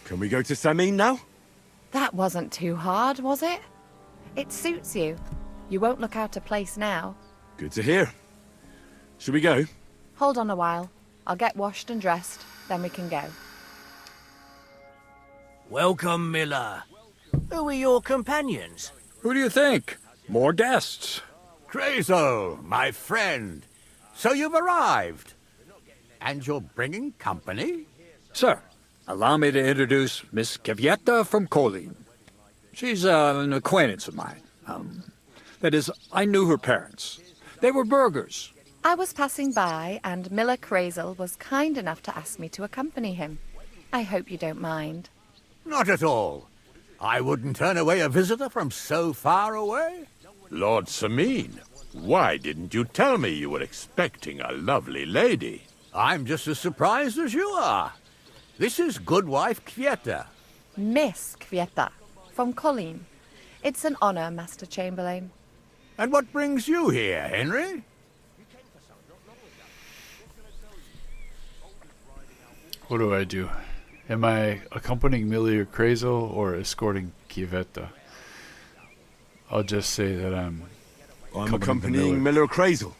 Can we go to Samin now? That wasn't too hard, was it? It suits you. You won't look out of place now. Good to hear. Should we go? Hold on a while. I'll get washed and dressed, then we can go. Welcome, Miller. Who are your companions? Who do you think? More guests. Kreyzl, my friend. So you've arrived. And you're bringing company? Sir, allow me to introduce Miss Kvieta from Kolin. She's an acquaintance of mine. That is, I knew her parents. They were burghers. I was passing by, and Miller Kreyzl was kind enough to ask me to accompany him. I hope you don't mind. Not at all. I wouldn't turn away a visitor from so far away. Lord Samin, why didn't you tell me you were expecting a lovely lady? I'm just as surprised as you are. This is Goodwife Kvieta. Miss Kvieta, from Kolin. It's an honor, Master Chamberlain. And what brings you here, Henry? What do I do? Am I accompanying Miller Kreyzl or escorting Kvieta? I'll just say that I'm accompanying Miller Kreyzl.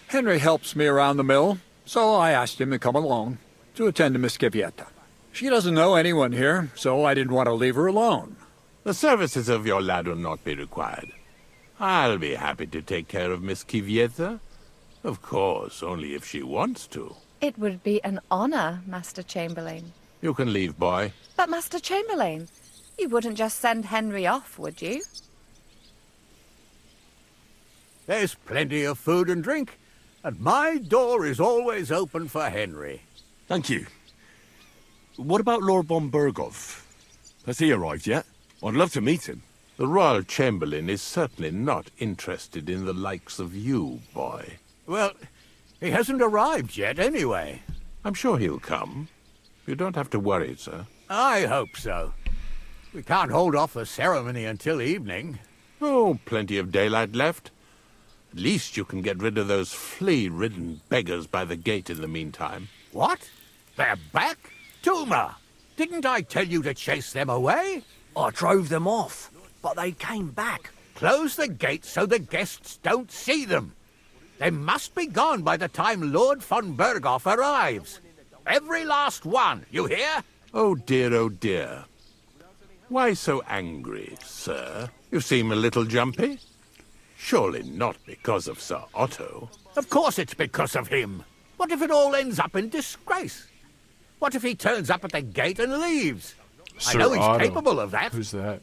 Henry helps me around the mill, so I asked him to come along to attend to Miss Kvieta. She doesn't know anyone here, so I didn't want to leave her alone. The services of your lad will not be required. I'll be happy to take care of Miss Kvieta. Of course, only if she wants to. It would be an honor, Master Chamberlain. You can leave, boy. But, Master Chamberlain, you wouldn't just send Henry off, would you? There's plenty of food and drink, and my door is always open for Henry. Thank you. What about Lord von Berghoff? Has he arrived yet? I'd love to meet him. The Royal Chamberlain is certainly not interested in the likes of you, boy. Well, he hasn't arrived yet anyway. I'm sure he'll come. You don't have to worry, sir. I hope so. We can't hold off the ceremony until evening. Oh, plenty of daylight left. At least you can get rid of those flea-ridden beggars by the gate in the meantime. What? They're back? Tuma! Didn't I tell you to chase them away? I drove them off, but they came back. Close the gate so the guests don't see them. They must be gone by the time Lord von Berghoff arrives. Every last one, you hear? Oh dear. Why so angry, sir? You seem a little jumpy. Surely not because of Sir Otto. Of course it's because of him. What if it all ends up in disgrace? What if he turns up at the gate and leaves? Sir I know he's Otto. capable of that. Who's that?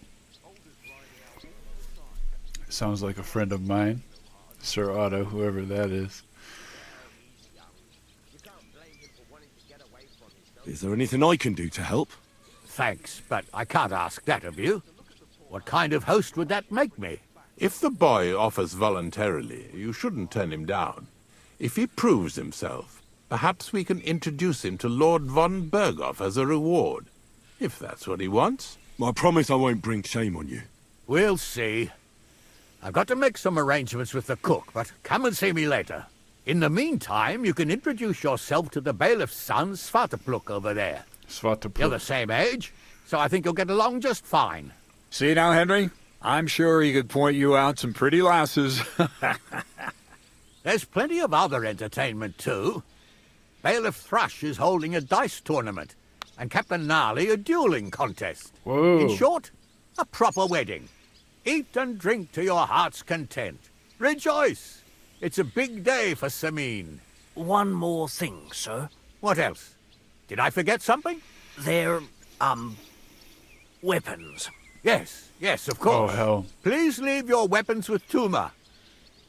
Sounds like a friend of mine. Sir Otto, whoever that is. Is there anything I can do to help? Thanks, but I can't ask that of you. What kind of host would that make me? If the boy offers voluntarily, you shouldn't turn him down. If he proves himself, perhaps we can introduce him to Lord von Berghoff as a reward. If that's what he wants. I promise I won't bring shame on you. We'll see. I've got to make some arrangements with the cook, but come and see me later. In the meantime, you can introduce yourself to the bailiff's son, Svatopluk, over there. Svatopluk. You're the same age, so I think you'll get along just fine. See now, Henry? I'm sure he could point you out some pretty lasses. There's plenty of other entertainment, too. Bailiff Thrush is holding a dice tournament, and Captain Gnarly a dueling contest. Whoa. In short, a proper wedding. Eat and drink to your heart's content. Rejoice! It's a big day for Samin. One more thing, sir. What else? Did I forget something? They're, weapons. Yes, of course. Oh, hell. Please leave your weapons with Tuma.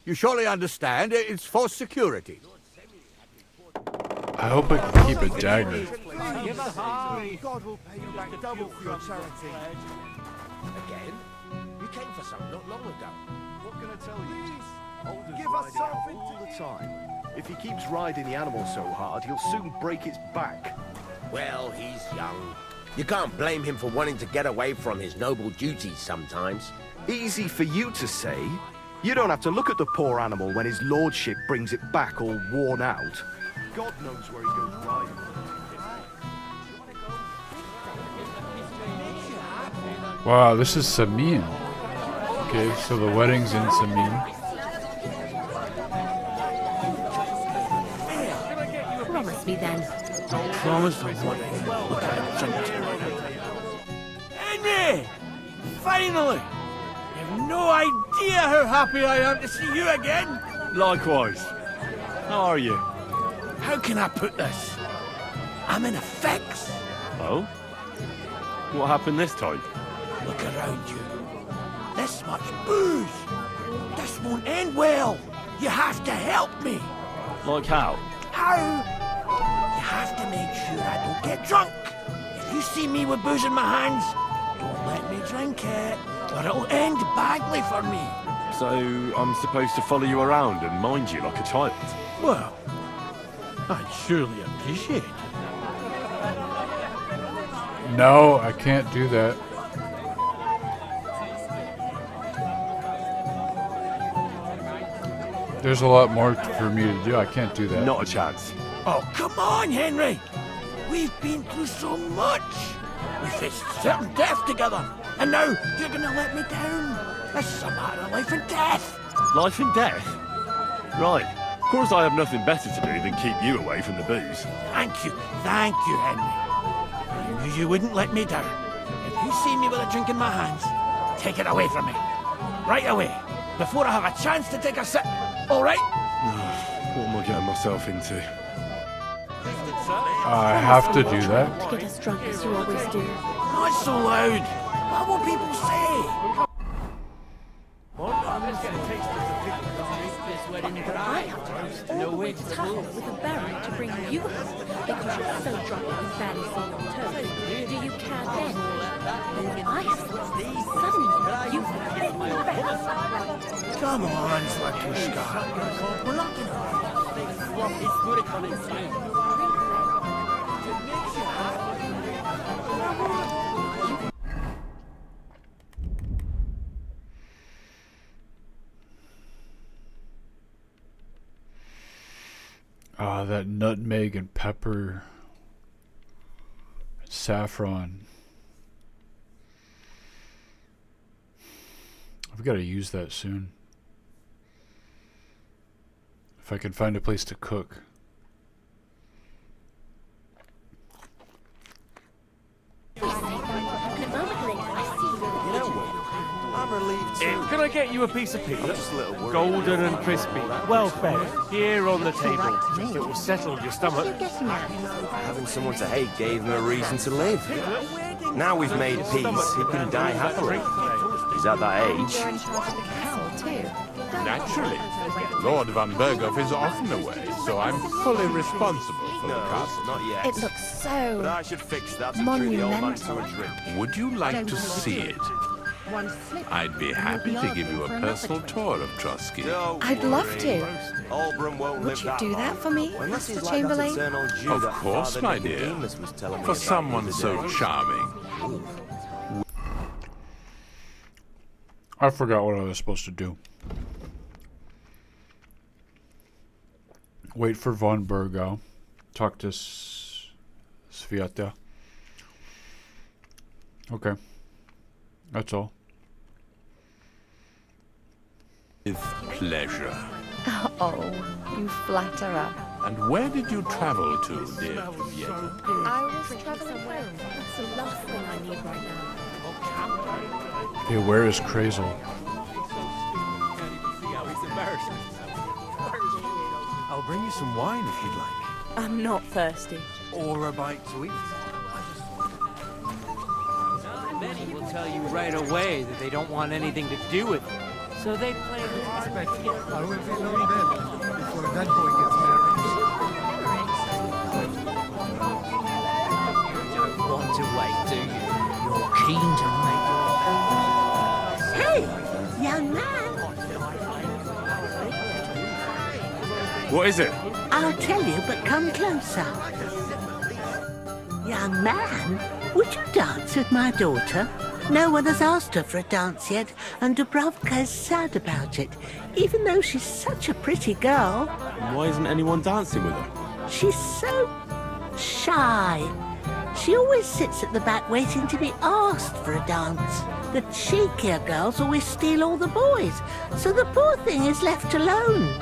You surely understand it's for security. I hope I can keep a dagger. God will pay you back double for your charity. Again? You came for some not long ago. What can I tell you? Give us something all the time. If he keeps riding the animal so hard, he'll soon break its back. Well, he's young. You can't blame him for wanting to get away from his noble duties sometimes. Easy for you to say. You don't have to look at the poor animal when his lordship brings it back all worn out. God knows where he goes riding. Wow, this is Samin. Okay, so the wedding's in Samin. Promise me then. Promise I won't. Look at it. Henry! Finally! You've no idea how happy I am to see you again. Likewise. How are you? How can I put this? I'm in a fix. Oh? What happened this time? Look around you. This much booze. This won't end well. You have to help me. Like how? How? You have to make sure I don't get drunk. If you see me with booze in my hands, don't let me drink it, or it'll end badly for me. So I'm supposed to follow you around and mind you like a child? Well, I'd surely appreciate it. No, I can't do that. There's a lot more for me to do. I can't do that. Not a chance. Oh, come on, Henry. We've been through so much. We faced certain death together, and now you're gonna let me down. This is a matter of life and death. Life and death? Right. Of course I have nothing better to do than keep you away from the booze. Thank you, Henry. I knew you wouldn't let me down. If you see me with a drink in my hands, take it away from me. Right away, before I have a chance to take a sip. All right? What am I getting myself into? I have to do that. To get as drunk as you always do. Not so loud. What will people say? I have to go all the way to Tahoe with a barrel to bring you home because you're so drunk you can barely see your toes. Do you care then? And when I have some, suddenly you feel the best. Come on, Zlatushka. We're not Ah, that nutmeg and pepper, saffron. I've got to use that soon. If I can find a place to cook. I'm relieved too. Can I get you a piece of pizza? Golden and crispy, well fed, here on the table. It will settle your stomach. Having someone to hate gave him a reason to live. Now we've made peace, he can die happily. He's at that You're in age. charge of the castle, too. Naturally. Lord von Berghoff is often away, so I'm fully responsible for the castle. Not yet. It looks so But I should fix that and treat the old man to a drink. Would you like to see it? I'd be happy to give you a personal tour of Trotsky. I'd love to. Oldbrum won't Would live you that do that long. for me, Unless he's Mr. like that Chamberlain? eternal Jew Of that course, Father my dear. Nicodemus was telling me For about someone the other so day. charming. I forgot what I was supposed to do. Wait for von Berghoff. Talk to Sviata. Okay. That's all. With pleasure. Oh, you flatterer. And where did you travel to, dear Vieta? I was traveling home. That's the last thing I need right now. Okay, where is Kreyzl? I'll bring you some wine if you'd like. I'm not thirsty. Or a bite to eat. Many will tell you right away that they don't want anything to do with it. So they play the hard to get. I will be long dead before that boy gets married. You don't want to wait, do you? You're keen to make your... Hey, young man. What is it? I'll tell you, but come closer. Young man, would you dance with my daughter? No one has asked her for a dance yet, and Dubrovka is sad about it, even though she's such a pretty girl. Why isn't anyone dancing with her? She's so shy. She always sits at the back waiting to be asked for a dance. The cheekier girls always steal all the boys, so the poor thing is left alone.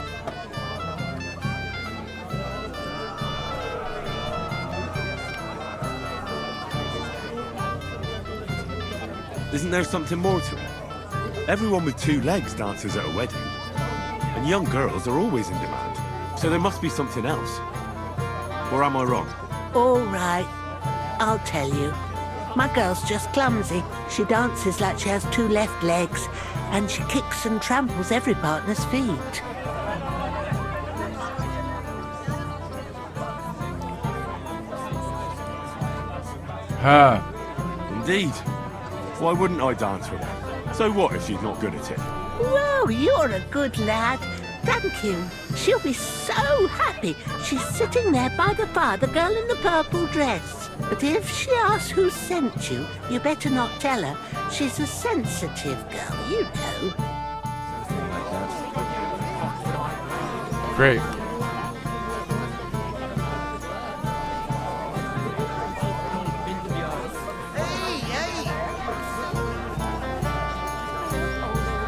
Isn't there something more to it? Everyone with 2 legs dances at a wedding. And young girls are always in demand. So there must be something else. Or am I wrong? All right, I'll tell you. My girl's just clumsy. She dances like she has 2 left legs, and she kicks and tramples every partner's feet. Huh. Indeed. Why wouldn't I dance with her? So what if she's not good at it? Well, you're a good lad. Thank you. She'll be so happy. She's sitting there by the fire, the girl in the purple dress. But if she asks who sent you, you better not tell her. She's a sensitive girl, you know. Great.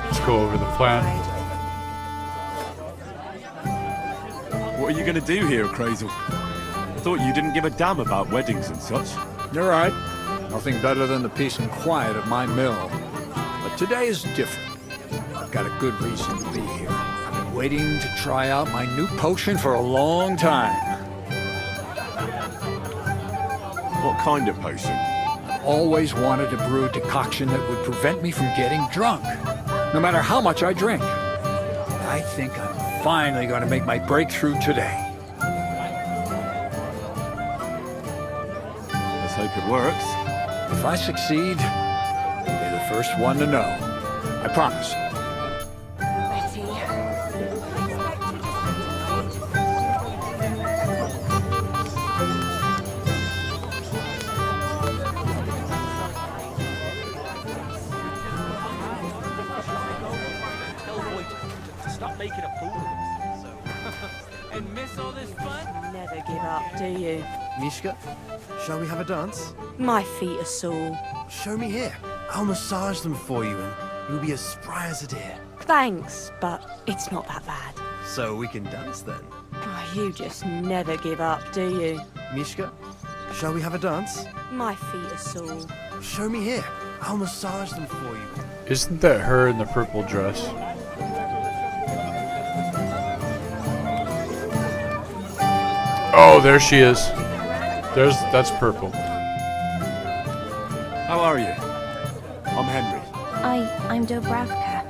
Let's go over the plan. What are you going to do here, Kreyzl? I thought you didn't give a damn about weddings and such. You're right. Nothing better than the peace and quiet of my mill. But today is different. I've got a good reason to be here. I've been waiting to try out my new potion for a long time. What kind of potion? I've always wanted to brew a decoction that would prevent me from getting drunk, no matter how much I drink. I think I'm finally going to make my breakthrough today. Let's hope it works. If I succeed, you'll be the first one to know. I promise. Stop making a fool of themselves. And miss all this fun? Never give up, do you? Mishka, shall we have a dance? My feet are sore. Show me here. I'll massage them for you and you'll be as spry as a deer. Thanks, but it's not that bad. So we can dance then. Oh, you just never give up, do you? Mishka, shall we have a dance? My feet are sore. Show me here. I'll massage them for you. Isn't that her in the purple dress? Oh, there she is. That's purple. How are you? I'm Henry. I'm Dobravka.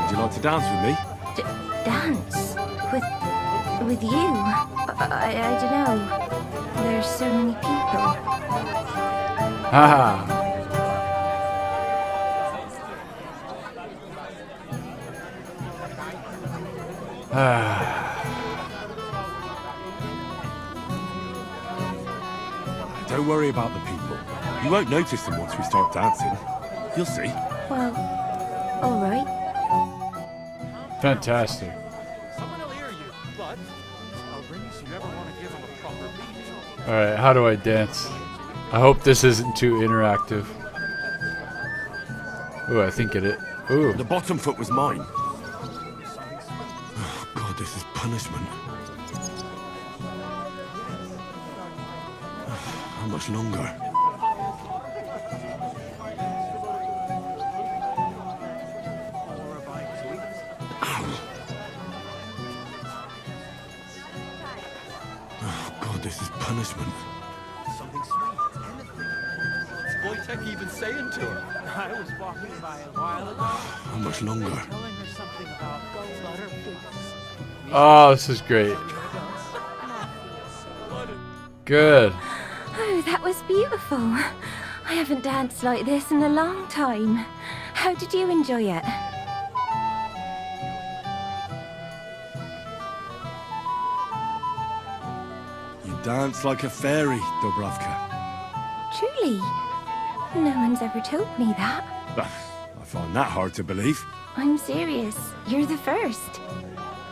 Would you like to dance with me? Dance? With you? I don't know. There's so many people. Haha. Don't worry about the people. You won't notice them once we start dancing. You'll see. Well, all right. Fantastic. Someone will hear you, but I'll bring you so you never want to give them a proper beat. Alright, how do I dance? I hope this isn't too interactive. Ooh, I think it. Ooh. The bottom foot was mine. Oh, God, this is punishment. How much longer? Ow. Oh, God, this is punishment. Something sweet. What's Wojtek even saying to her? I was walking by a while ago. How much longer? Telling her something about butter boots. Oh, this is great. Good. Oh, that was beautiful. I haven't danced like this in a long time. How did you enjoy it? You dance like a fairy, Dobravka. Truly? No one's ever told me that. I find that hard to believe. I'm serious. You're the first.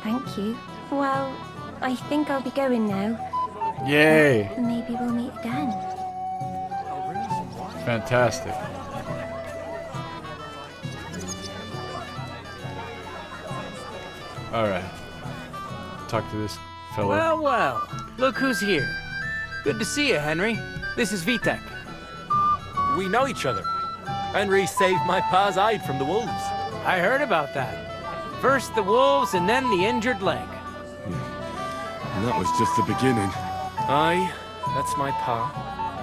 Thank you. Well, I think I'll be going now. Yay. Maybe we'll meet again. Fantastic. Alright. Talk to this fellow. Well, well. Look who's here. Good to see you, Henry. This is Vitek. We know each other. Henry saved my pa's hide from the wolves. I heard about that. First the wolves and then the injured leg. And that was just the beginning. Aye, that's my pa,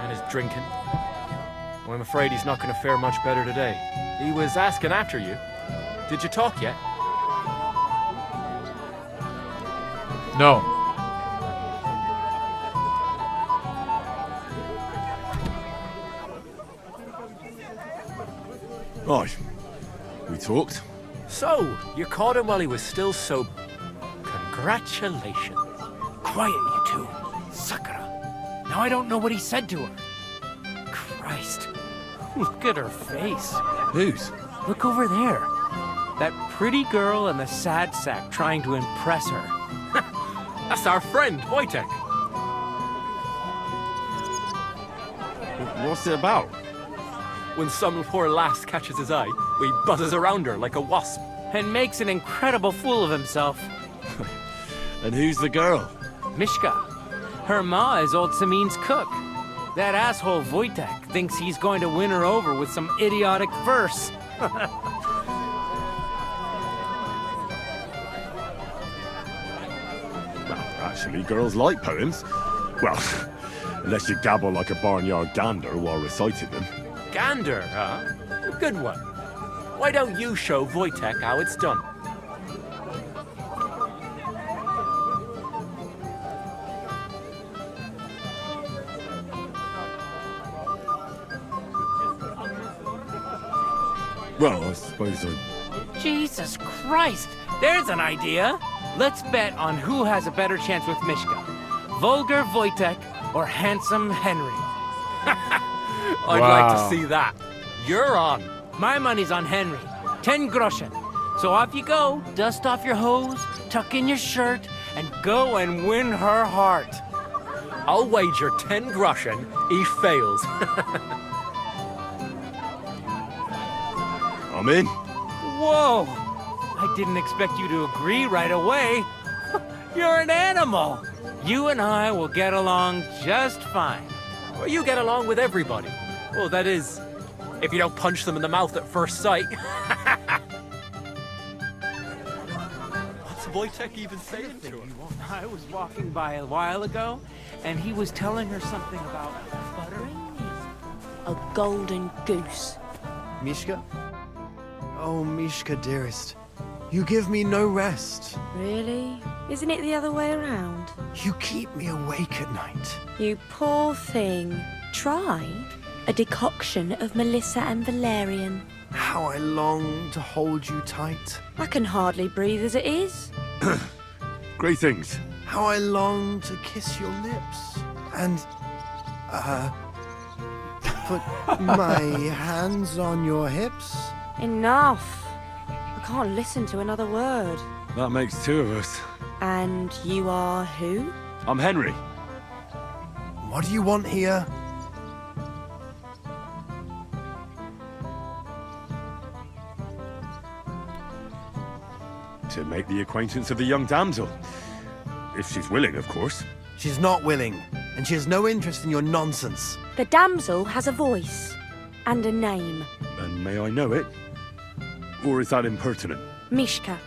and his drinking. Well, I'm afraid he's not going to fare much better today. He was asking after you. Did you talk yet? No. Right. We talked. So, you caught him while he was still sober. Congratulations. Quiet, you two. Sakura. Now I don't know what he said to her. Christ. Look at her face. Whose? Look over there. That pretty girl and the sad sack trying to impress her. That's our friend, Wojtek. What's it about? When some poor lass catches his eye, he buzzes around her like a wasp. And makes an incredible fool of himself. And who's the girl? Mishka. Her ma is old Samin's cook. That asshole Wojtek thinks he's going to win her over with some idiotic verse. Well, actually, girls like poems. Well, unless you gabble like a barnyard gander while reciting them. Gander, huh? A good one. Why don't you show Wojtek how it's done? Well, I suppose I... Jesus Christ! There's an idea! Let's bet on who has a better chance with Mishka. Vulgar Wojtek or handsome Henry. I'd like to see that. You're on. My money's on Henry. 10 groschen. So off you go, dust off your hose, tuck in your shirt, and go and win her heart. I'll wager 10 groschen he fails. I'm in. Whoa! I didn't expect you to agree right away. You're an animal. You and I will get along just fine. Well, you get along with everybody. Well, that is, if you don't punch them in the mouth at first sight. What's Wojtek even saying to her? I was walking by a while ago, and he was telling her something about buttering me. A golden goose. Mishka? Oh, Mishka, dearest. You give me no rest. Really? Isn't it the other way around? You keep me awake at night. You poor thing. Try a decoction of Melissa and Valerian. How I long to hold you tight. I can hardly breathe as it is. Great things. How I long to kiss your lips. And, put my hands on your hips. Enough. I can't listen to another word. That makes two of us. And you are who? I'm Henry. What do you want here? To make the acquaintance of the young damsel. If she's willing, of course. She's not willing, and she has no interest in your nonsense. The damsel has a voice and a name. And may I know it? Or is that impertinent? Mishka.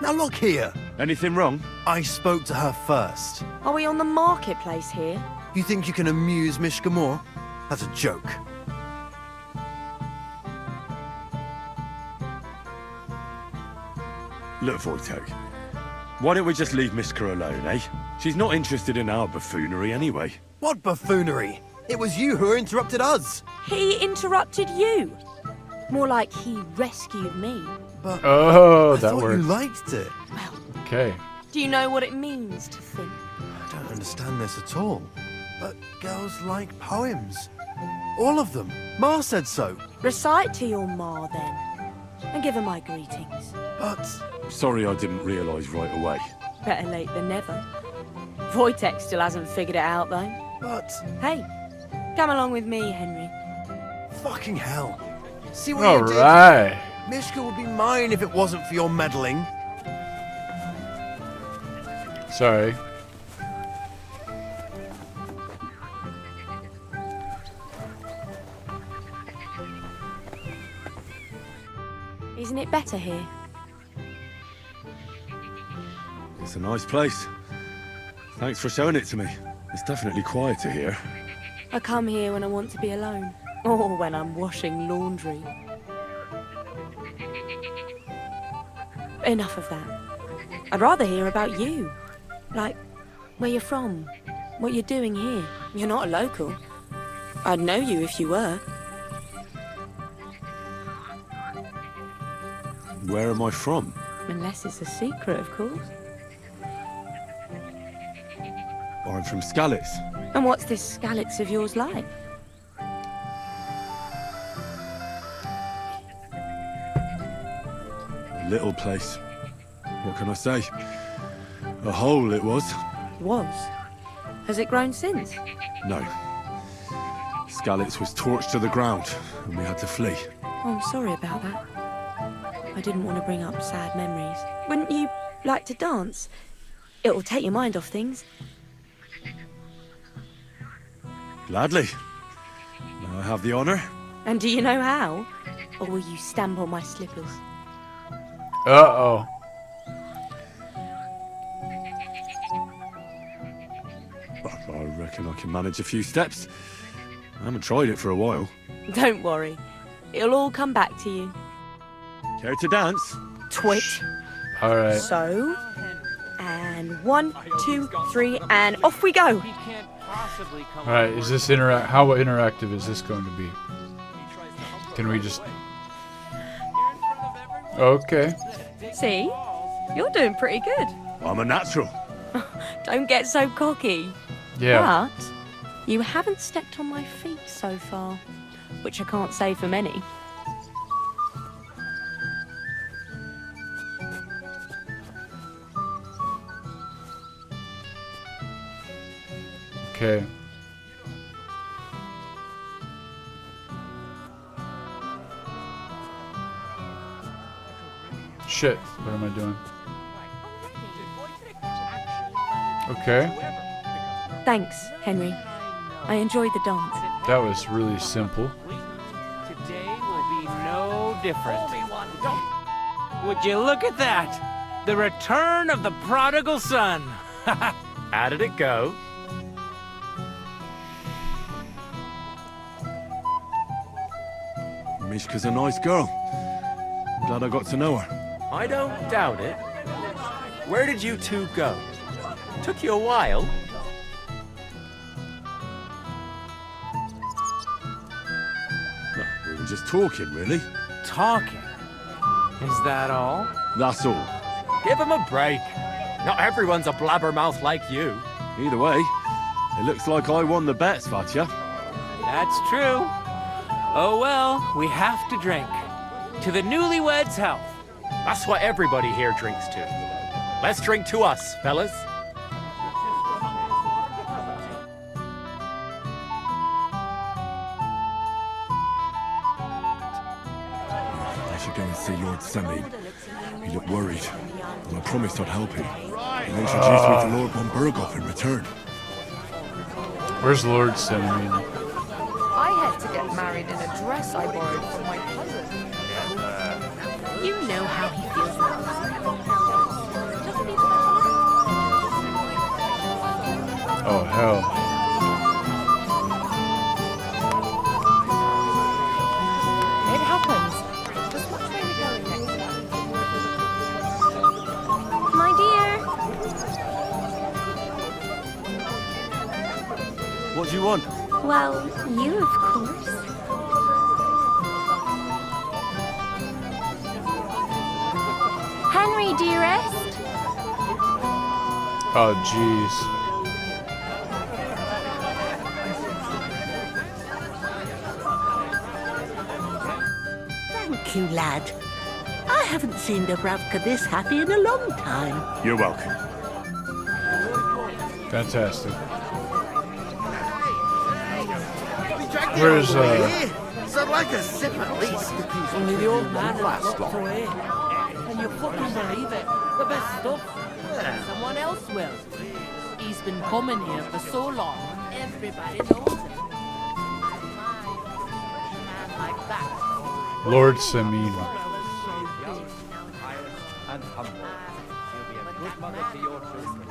Now look here. Anything wrong? I spoke to her first. Are we on the marketplace here? You think you can amuse Mishka more? That's a joke. Look, Wojtek. Why don't we just leave Mishka alone, eh? She's not interested in our buffoonery anyway. What buffoonery? It was you who interrupted us. He interrupted you. More like he rescued me. But Oh, I that thought works. you liked it. Okay. Do you know what it means to think? I don't understand this at all. But girls like poems. All of them. Ma said so. Recite to your ma, then. And give her my greetings. But... Sorry I didn't realise right away. Better late than never. Wojtek still hasn't figured it out, though. But... Hey, come along with me, Henry. Fucking hell. See what you did? Alright. Mishka would be mine if it wasn't for your meddling. Sorry. Isn't it better here? It's a nice place. Thanks for showing it to me. It's definitely quieter here. I come here when I want to be alone. Or when I'm washing laundry. Enough of that. I'd rather hear about you. Like, where you're from. What you're doing here. You're not a local. I'd know you if you were. Where am I from? Unless it's a secret, of course. I'm from Skalitz. And what's this Skalitz of yours like? A little place. What can I say? A hole it was. Was? Has it grown since? No. Skalitz was torched to the ground, and we had to flee. Oh, I'm sorry about that. I didn't want to bring up sad memories. Wouldn't you like to dance? It'll take your mind off things. Gladly. May I have the honor? And do you know how? Or will you stamp on my slippers? Uh-oh. I reckon I can manage a few steps. I haven't tried it for a while. Don't worry. It'll all come back to you. Care to dance? Twitch. Alright. So, and 1, 2, 3, and off we go. Alright, is this how interactive is this going to be? Can we just... Okay. See? You're doing pretty good. I'm a natural. Don't get so cocky. Yeah. But you haven't stepped on my feet so far, which I can't say for many. Okay. Shit, what am I doing? Okay. Thanks, Henry. I enjoyed the dance. That was really simple. Today will be no different. Would you look at that? The return of the prodigal son. How did it go? Mishka's a nice girl. I'm glad I got to know her. I don't doubt it. Where did you two go? Took you a while. Well, we were just talking, really. Talking? Is that all? That's all. Give him a break. Not everyone's a blabbermouth like you. Either way, it looks like I won the bet, Svatya. That's true. Oh well, we have to drink. To the newlyweds' health. That's what everybody here drinks to. Let's drink to us, fellas. I should go and see Lord Semmi. He looked worried, and I promised I'd help him. He introduced me to Lord von Berghoff in return. Where's Lord Semmi? I had to get married in a dress I borrowed from my cousin. You know how he feels about us. Oh, hell. It happens. Just watch where we're going next time. My dear. What do you want? Well, you, of course. Henry, dearest. Oh, jeez. Thank you, lad. I haven't seen Dubravka this happy in a long time. You're welcome. Fantastic. Where's, Settle like a sip at least. Only the old man won't last long. away. Can you fucking believe it? The best stuff. Someone else will. He's been coming here for so long, everybody knows him. Man like that. Lord Semin.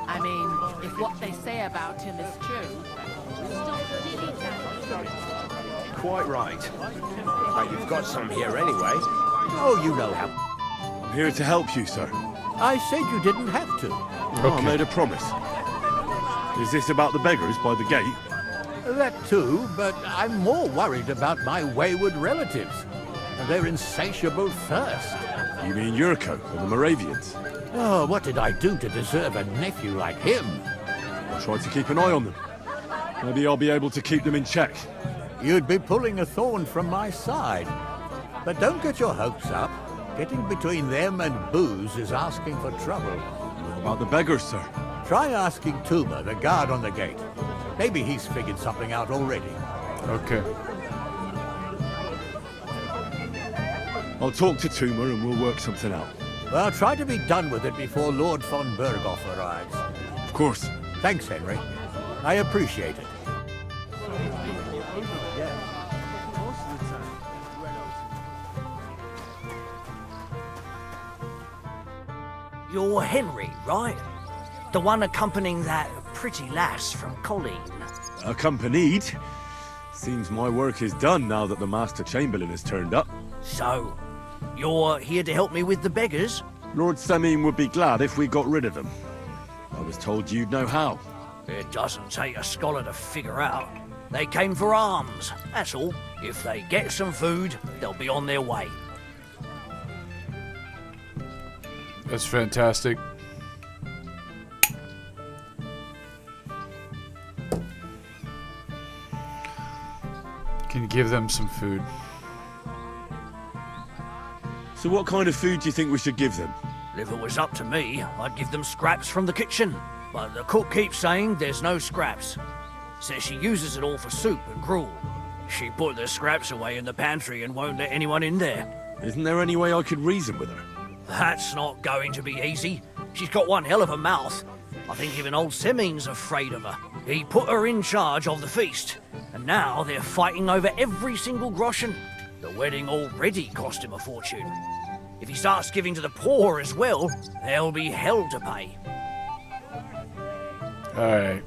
I mean, if what they say about him is true, Quite right. But you've got some here anyway. Oh, you know how. I'm here to help you, sir. I said you didn't have to. Oh, I made a promise. Is this about the beggars by the gate? That too, but I'm more worried about my wayward relatives and their insatiable thirst. You mean Yurko and the Moravians? Oh, what did I do to deserve a nephew like him? I'll try to keep an eye on them. Maybe I'll be able to keep them in check. You'd be pulling a thorn from my side. But don't get your hopes up. Getting between them and booze is asking for trouble. What about the beggars, sir? Try asking Tuma, the guard on the gate. Maybe he's figured something out already. Okay. I'll talk to Tuma and we'll work something out. Well, try to be done with it before Lord von Berghoff arrives. Of course. Thanks, Henry. I appreciate it. You're Henry, right? The one accompanying that pretty lass from Colleen. Accompanied? Seems my work is done now that the Master Chamberlain has turned up. So, you're here to help me with the beggars? Lord Semin would be glad if we got rid of them. I was told you'd know how. It doesn't take a scholar to figure out. They came for alms, that's all. If they get some food, they'll be on their way. That's fantastic. Can you give them some food? So what kind of food do you think we should give them? If it was up to me, I'd give them scraps from the kitchen. But the cook keeps saying there's no scraps. Says she uses it all for soup and gruel. She put the scraps away in the pantry and won't let anyone in there. Isn't there any way I could reason with her? That's not going to be easy. She's got one hell of a mouth. I think even old Semin's afraid of her. He put her in charge of the feast, and now they're fighting over every single groschen. The wedding already cost him a fortune. If he starts giving to the poor as well, there'll be hell to pay. Alright.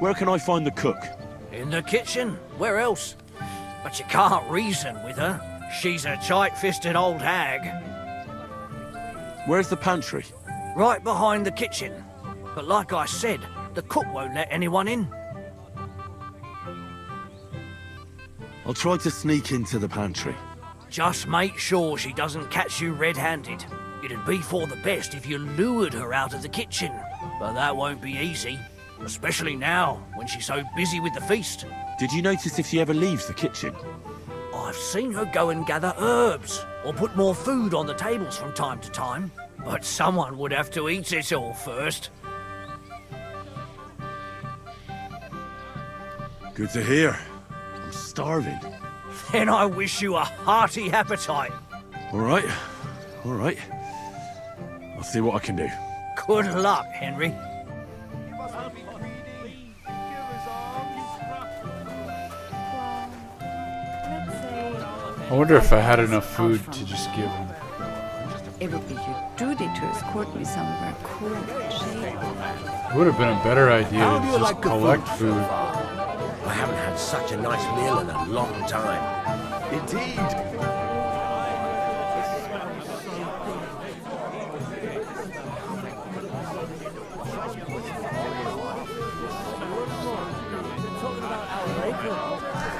Where can I find the cook? In the kitchen. Where else? But you can't reason with her. She's a tight-fisted old hag. Where's the pantry? Right behind the kitchen. But like I said, the cook won't let anyone in. I'll try to sneak into the pantry. Just make sure she doesn't catch you red-handed. It'd be for the best if you lured her out of the kitchen. But that won't be easy. Especially now, when she's so busy with the feast. Did you notice if she ever leaves the kitchen? I've seen her go and gather herbs, or put more food on the tables from time to time. But someone would have to eat it all first. Good to hear. I'm starving. Then I wish you a hearty appetite. All right. I'll see what I can do. Good luck, Henry. I wonder if I had enough food to just give them. It would be your duty to escort me somewhere cool and shady. It would have been a better idea How to do you just like the collect food so food. I haven't had such a nice meal in a long time. Indeed.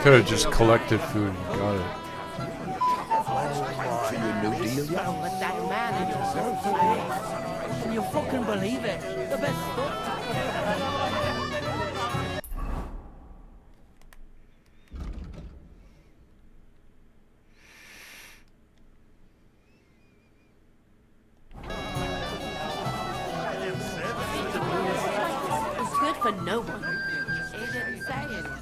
Could have just collected food and got it. To your new deal yet? Let that man into his place. Can you fucking believe it? The best stuff. bad for no one. He didn't say anything.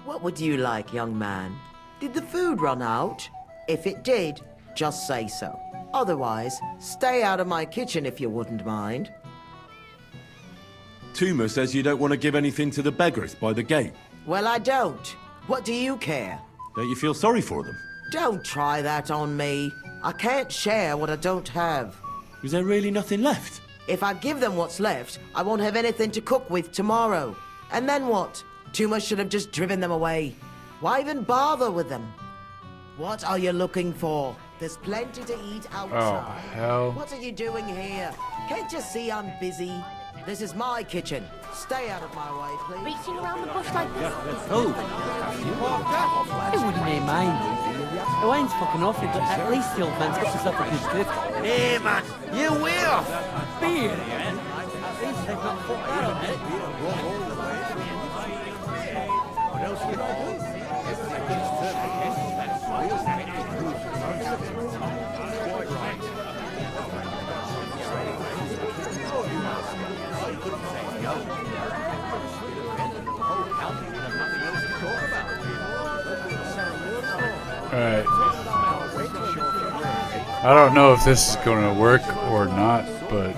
What would you like, young man? Did the food run out? If it did, just say so. Otherwise, stay out of my kitchen if you wouldn't mind. Tuma says you don't want to give anything to the beggars by the gate. Well, I don't. What do you care? Don't you feel sorry for them? Don't try that on me. I can't share what I don't have. Is there really nothing left? If I give them what's left, I won't have anything to cook with tomorrow. And then what? Tuma should have just driven them away. Why even bother with them? What are you looking for? There's plenty to eat outside. Oh, hell. What are you doing here? Can't you see I'm busy? This is my kitchen. Stay out of my way, please. Reaching around the bush like this. Oh, it wouldn't be mine. The wine's fucking awful, but at least the old man's got himself a good gift. Hey, man, you will! Beer! At least they've not put that on it. What else can I do? Alright. I don't know if this is going to work or not, but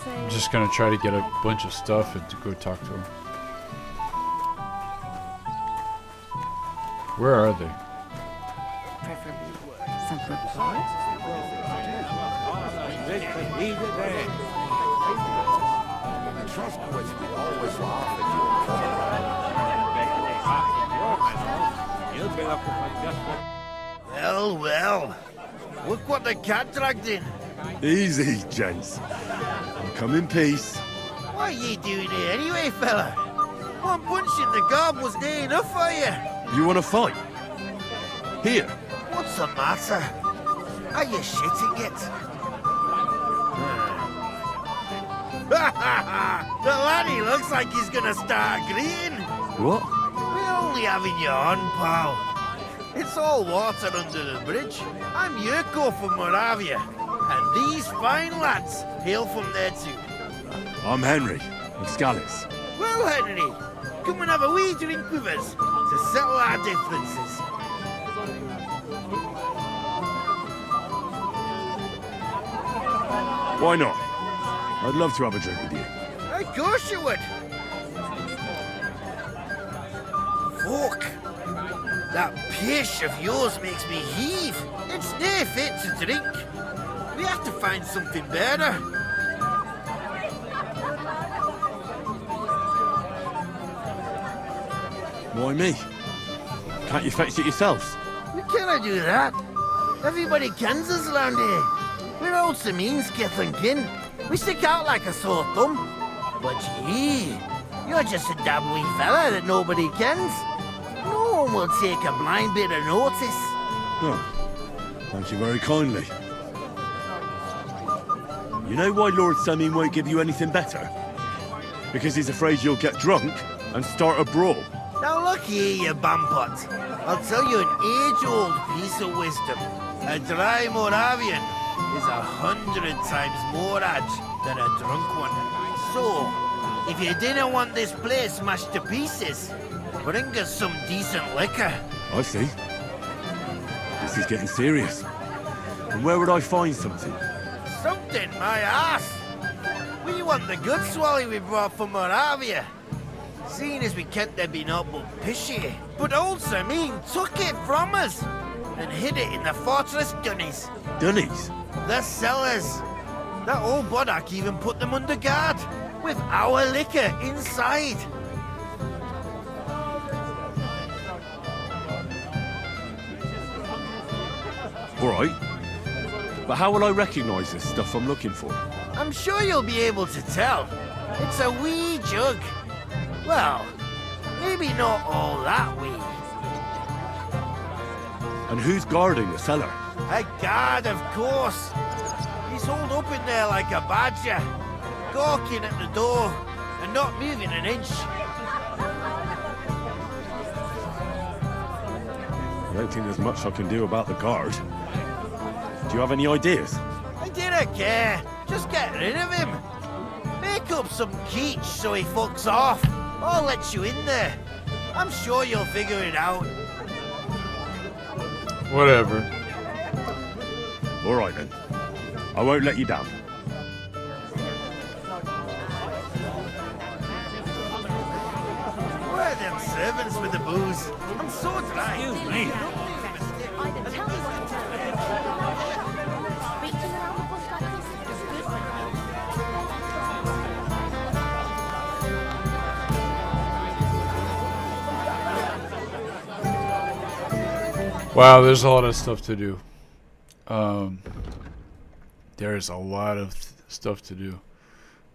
I'm just going to try to get a bunch of stuff and to go talk to him. Where are they? Preferably some reports. Trust which will always laugh at you. Well, well. Look what the cat dragged in. Easy, gents. I'll come in peace. What are you doing here anyway, fella? One punch in the gob was near enough for you. You want to fight? Here. What's the matter? Are you shitting it? The laddie looks like he's gonna start agreeing. What? We're only having you on, pal. It's all water under the bridge. I'm Yurko from Moravia, and these fine lads hail from there too. I'm Henry, of Scallis. Well, Henry, come and have a wee drink with us to settle our differences. Why not? I'd love to have a drink with you. Of course you would. Fuck. That pish of yours makes me heave. It's near fit to drink. We have to find something better. Why me? Can't you fetch it yourselves? We cannot do that. Everybody kens us around here. We're old Sameen's kith and kin. We stick out like a sore thumb. But gee, you're just a damn wee fella that nobody kens. No one will take a blind bit of notice. Oh, thank you very kindly. You know why Lord Sameen won't give you anything better? Because he's afraid you'll get drunk and start a brawl. Now look here, you bampot. I'll tell you an age-old piece of wisdom. A dry Moravian is 100 times more edge than a drunk one. So, if you didn't want this place smashed to pieces, bring us some decent liquor. I see. This is getting serious. And where would I find something? Something, my ass. We want the good swally we brought from Moravia. Seeing as we can't there be not but pishy. But old Sameen took it from us and hid it in the fortress dunnies. Dunnies? The cellars. That old Boddock even put them under guard with our liquor inside. All right. But how will I recognize this stuff I'm looking for? I'm sure you'll be able to tell. It's a wee jug. Well, maybe not all that wee. And who's guarding the cellar? A guard, of course. He's holed up in there like a badger, gawking at the door and not moving an inch. don't think there's much I can do about the guard. Do you have any ideas? I dinna care. Just get rid of him. Make up some keech so he fucks off. I'll let you in there. I'm sure you'll figure it out. Whatever. All right then. I won't let you down. Where are them servants with the booze? I'm so dry. Excuse me. Either tell me what to do. Speak to them around the bush like this is good. Wow, there's a lot of stuff to do. There's a lot of stuff to do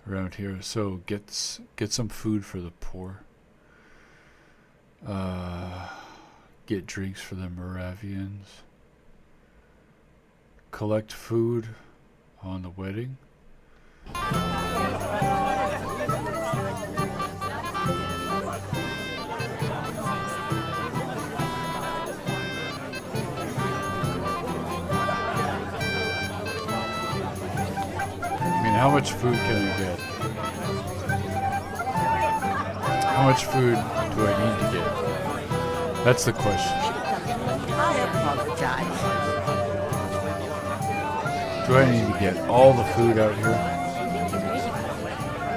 around here. So get some food for the poor. Get drinks for the Moravians. Collect food on the wedding. How much food can I get? How much food do I need to get? That's the question. I apologize. Do I need to get all the food out here?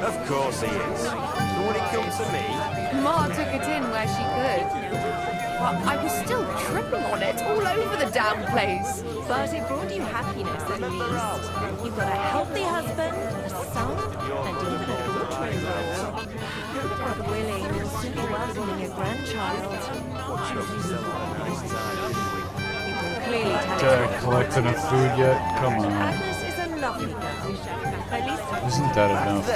Of course he is. But when it comes to me, Ma took it in where she could. But I was still tripping on it all over the damn place. But it brought you happiness at least. You've got a healthy husband, a son, and even a daughter. God willing, you'll soon be welcoming a grandchild. You can clearly tell Did I collect enough food yet? Come on. Agnes is a lovely girl. At least Isn't that enough?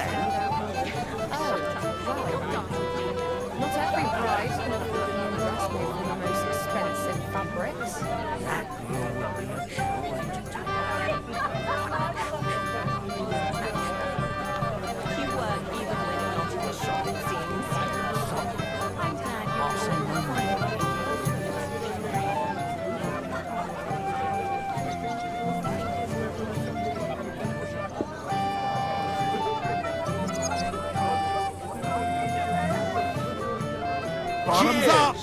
Not every bride can afford a new dress made from the most expensive fabrics. you work even when you're not in the shop, it seems. I'm glad Bottoms up!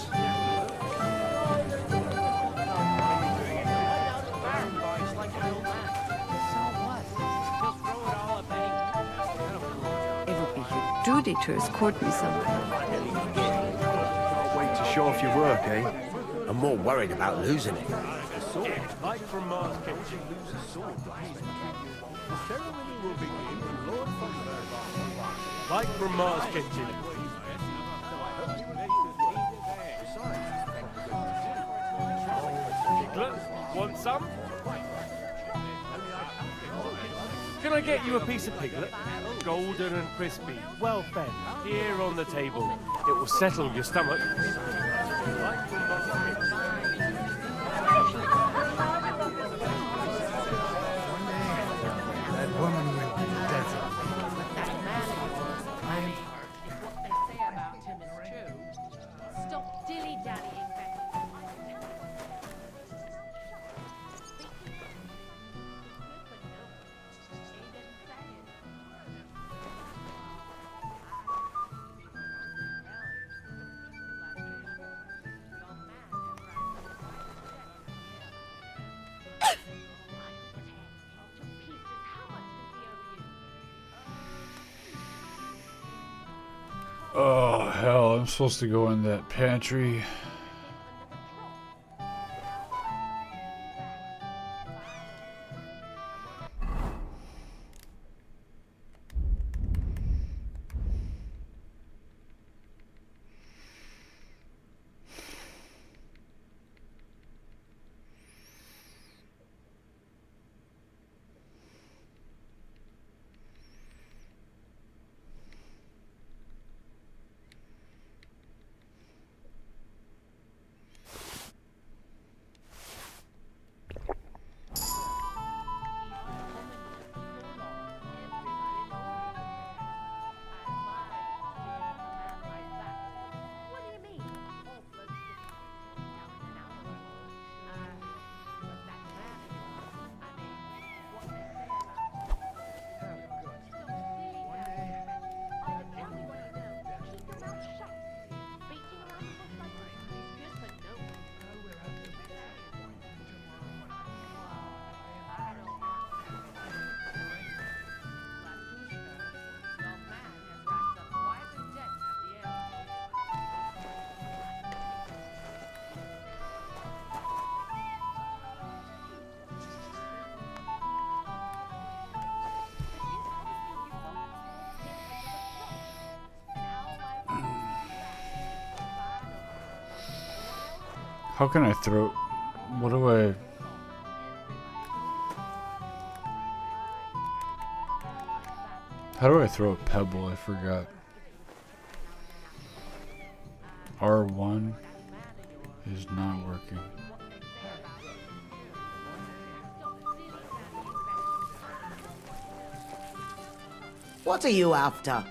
It would be your duty to escort me somewhere. can't wait to show off your work, eh? I'm more worried about losing it. Like from Mars Kitchen, lose a sword blast. The ceremony will begin when Lord Von Like from Mars Kitchen. Piglet, want some? Can I get you a piece of piglet? Golden and crispy, well fed, here on the table. It will settle your stomach. That woman went desert. what they say about him is true. Stop dilly-dallying, Becky. Oh, hell, I'm supposed to go in that pantry. How can I throw... What do I... How do I throw a pebble? I forgot. R1 is not working. What are you after?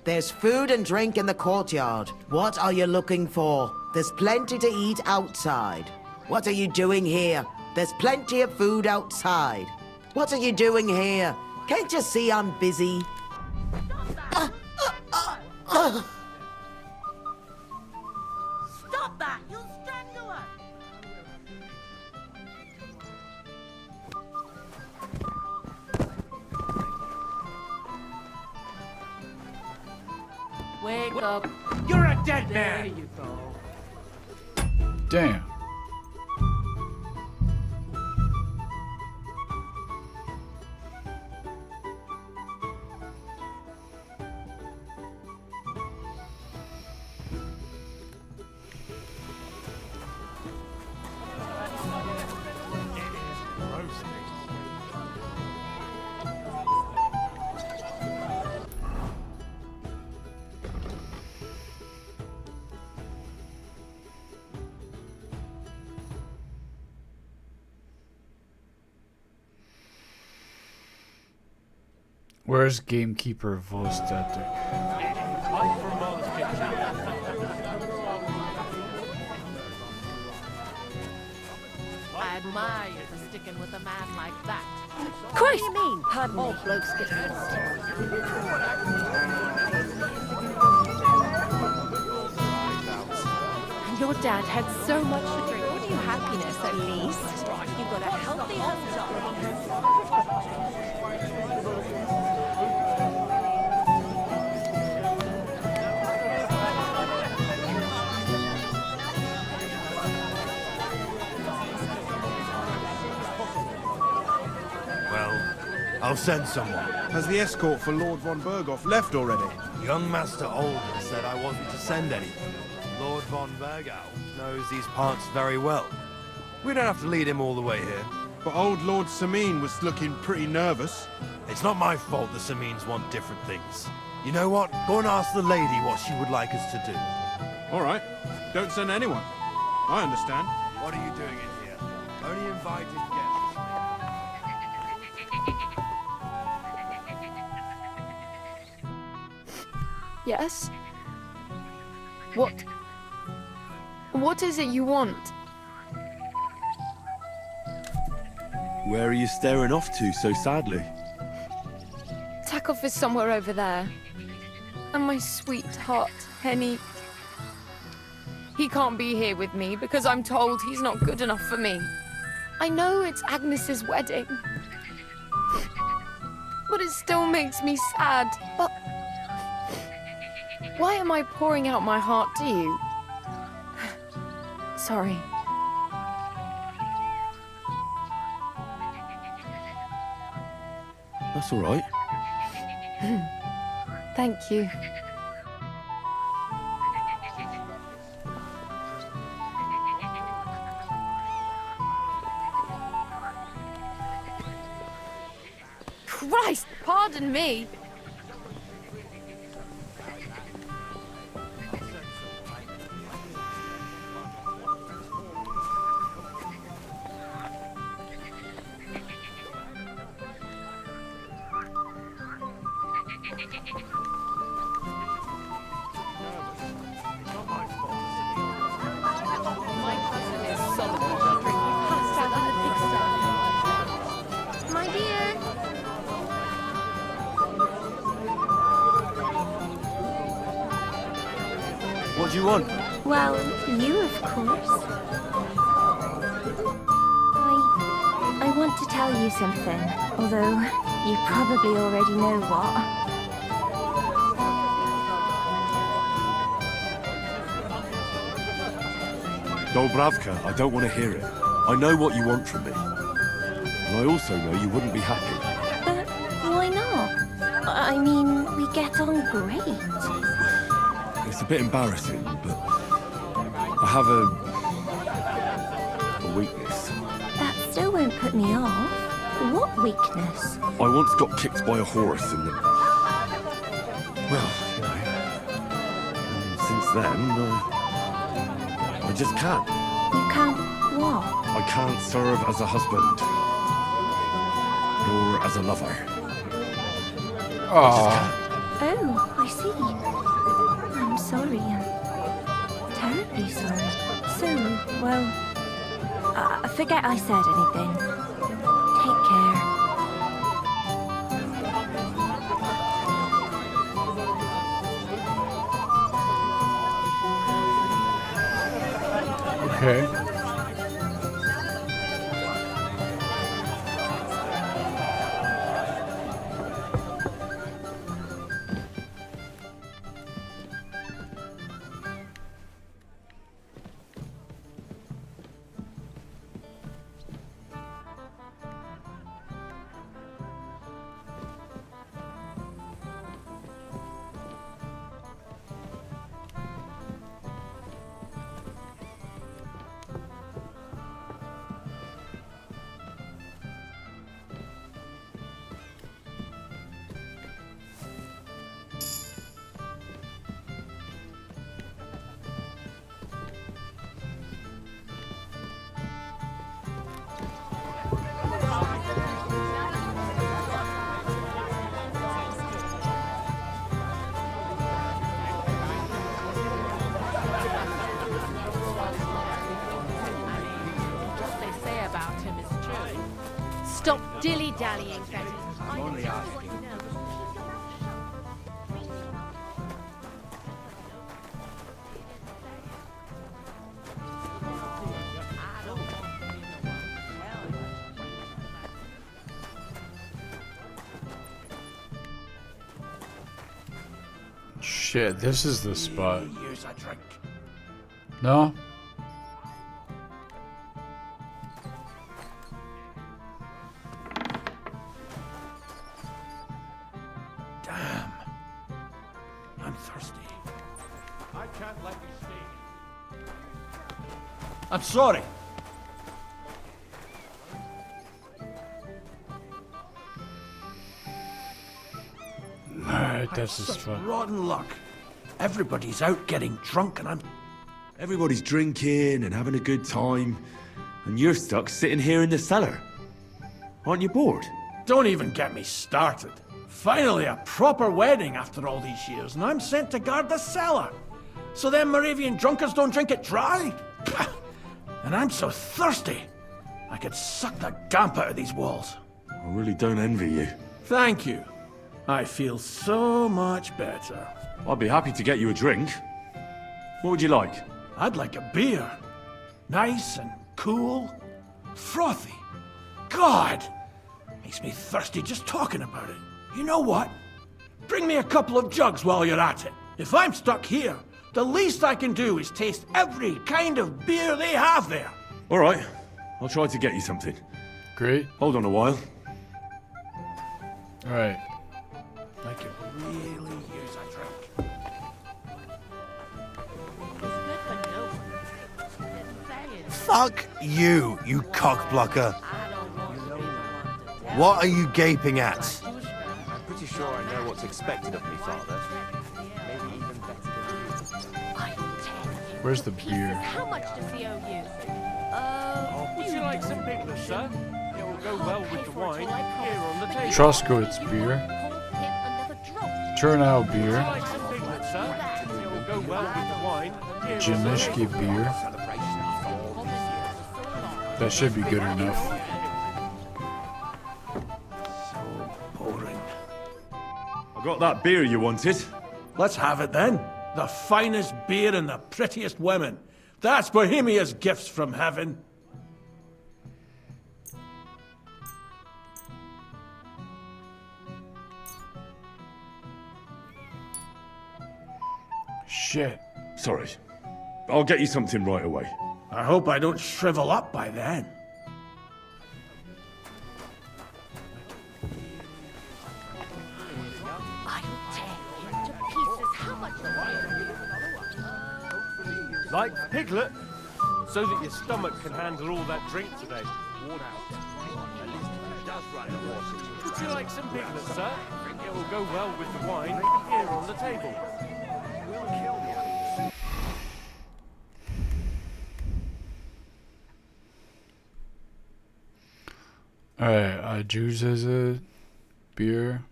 There's food and drink in the courtyard. What are you looking for? There's plenty to eat outside. What are you doing here? There's plenty of food outside. What are you doing here? Can't you see I'm busy? Stop that! You'll strangle her! Wake up. You're a dead man. There you go. Damn. Where's Gamekeeper Volstatic? I admire you for sticking with a man like that. Christ! What do you mean? Pardon All me. blokes get lost. Your dad had so much to drink. Brought you happiness, at least. You got a healthy Well, I'll send someone. Has the escort for Lord von Berghoff left already? Young Master Older said I wasn't to send anything. Lord von Berghoff knows these parts very well. We don't have to lead him all the way here. But old Lord Sameen was looking pretty nervous. It's not my fault the Sameens want different things. You know what? Go and ask the lady what she would like us to do. All right. Don't send anyone. I understand. What are you doing in here? Only invited guests. Yes? What is it you want? Where are you staring off to so sadly? Tackleff is somewhere over there. And my sweetheart, Henny. He can't be here with me because I'm told he's not good enough for me. I know it's Agnes's wedding. But it still makes me sad. But why am I pouring out my heart to you? Sorry. That's all right. Thank you. Christ, pardon me. My dear. What do you want? Well, you, of course. I want to tell you something, although you probably already know what. Dobravka, I don't want to hear it. I know what you want from me. And I also know you wouldn't be happy. But why not? I mean, we get on great. It's a bit embarrassing, but I have put me off. What weakness? I once got kicked by a horse and then... Well, you know... And since then, I just can't. You can't what? I can't serve as a husband. Nor as a lover. Oh, I see. I'm sorry. I'm terribly sorry. So, well, forget I said anything. Take care. Okay. Stop dilly-dallying, Betty. I'm only asking. Shit, this is the spot. Here's a drink. No? Damn. I'm thirsty. I can't let you stay. I'm sorry. Alright, this is Such fun. rotten luck. Everybody's out getting drunk and I'm... Everybody's drinking and having a good time. And you're stuck sitting here in the cellar. Aren't you bored? Don't even get me started. Finally a proper wedding after all these years, and I'm sent to guard the cellar. So them Moravian drunkards don't drink it dry? And I'm so thirsty, I could suck the damp out of these walls. I really don't envy you. Thank you. I feel so much better. I'd be happy to get you a drink. What would you like? I'd like a beer. Nice and cool. Frothy. God! Makes me thirsty just talking about it. You know what? Bring me a couple of jugs while you're at it. If I'm stuck here, the least I can do is taste every kind of beer they have there. All right. I'll try to get you something. Great. Hold on a while. Alright. I could really use a drink. Fuck you, you cockblocker. What are you gaping at? I'm pretty sure I know what's expected of me, Father. Maybe even better than you. Where's the beer? How much does he owe you? Would you like some pickles, sir? It will go well with the wine here on the table. Trosco's beer. Chernow Would you beer. like some pickles, sir? It will go well with the wine here on the Janishki beer. That should be good enough. Boring. I got that beer you wanted. Let's have it then. The finest beer and the prettiest women. That's Bohemia's gifts from heaven. Shit. Sorry. I'll get you something right away. I hope I don't shrivel up by then. Like Piglet? so that your stomach can handle all that drink today. Worn out. At least he does ride a horse. Would you like some piglet, sir? It will go well with the wine here on the table. We'll kill you. Alright, juice as a beer.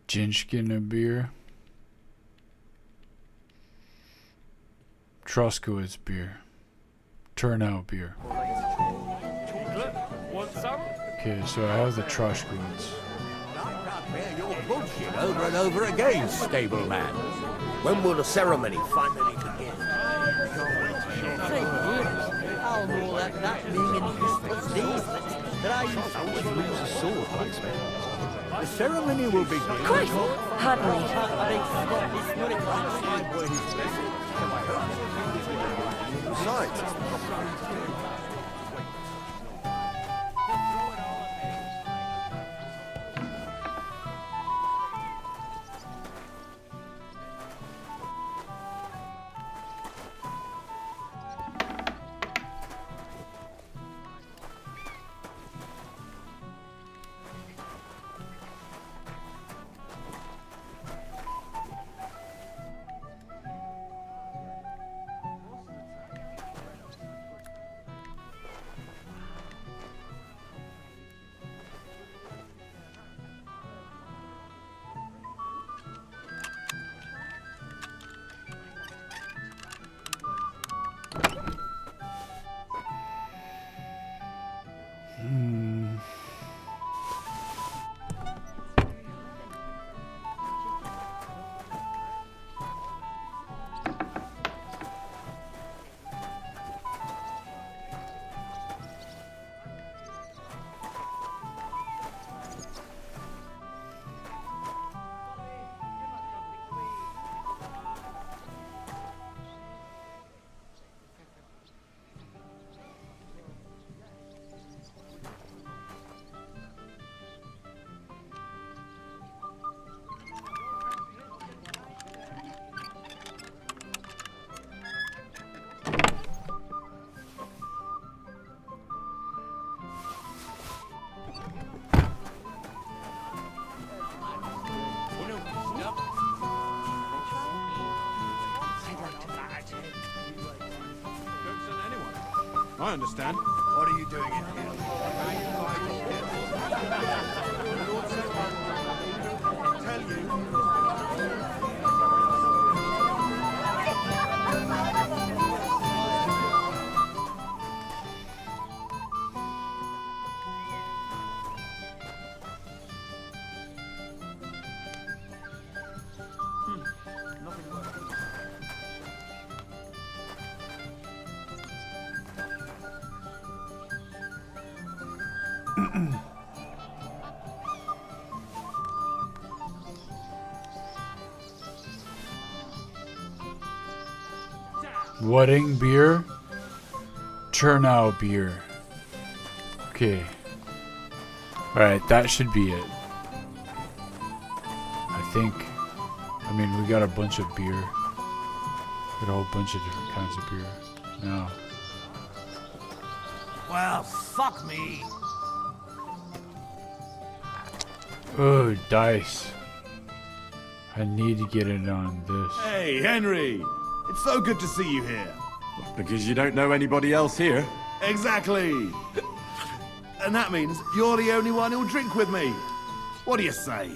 Ginschkin a beer. Truskowitz beer. Turnout beer. Chocolate? Want some? Okay, so I have the Truskowitz. Bear your bullshit over and over again, stable man. When will the ceremony finally begin? 3 years. I'll more like that being in these that I used to always lose a sword, Huntsman. The ceremony will begin. Christ! Pardon me. Besides, I understand. What are you doing in here? Tell Wedding beer. Turnout beer. Okay. Alright, that should be it. I think. I mean, we got a bunch of beer. Got a whole bunch of different kinds of beer. Now. well, fuck me. Oh, dice. I need to get it on this. Hey, Henry! It's so good to see you here. Because you don't know anybody else here. Exactly! And that means you're the only one who'll drink with me. What do you say?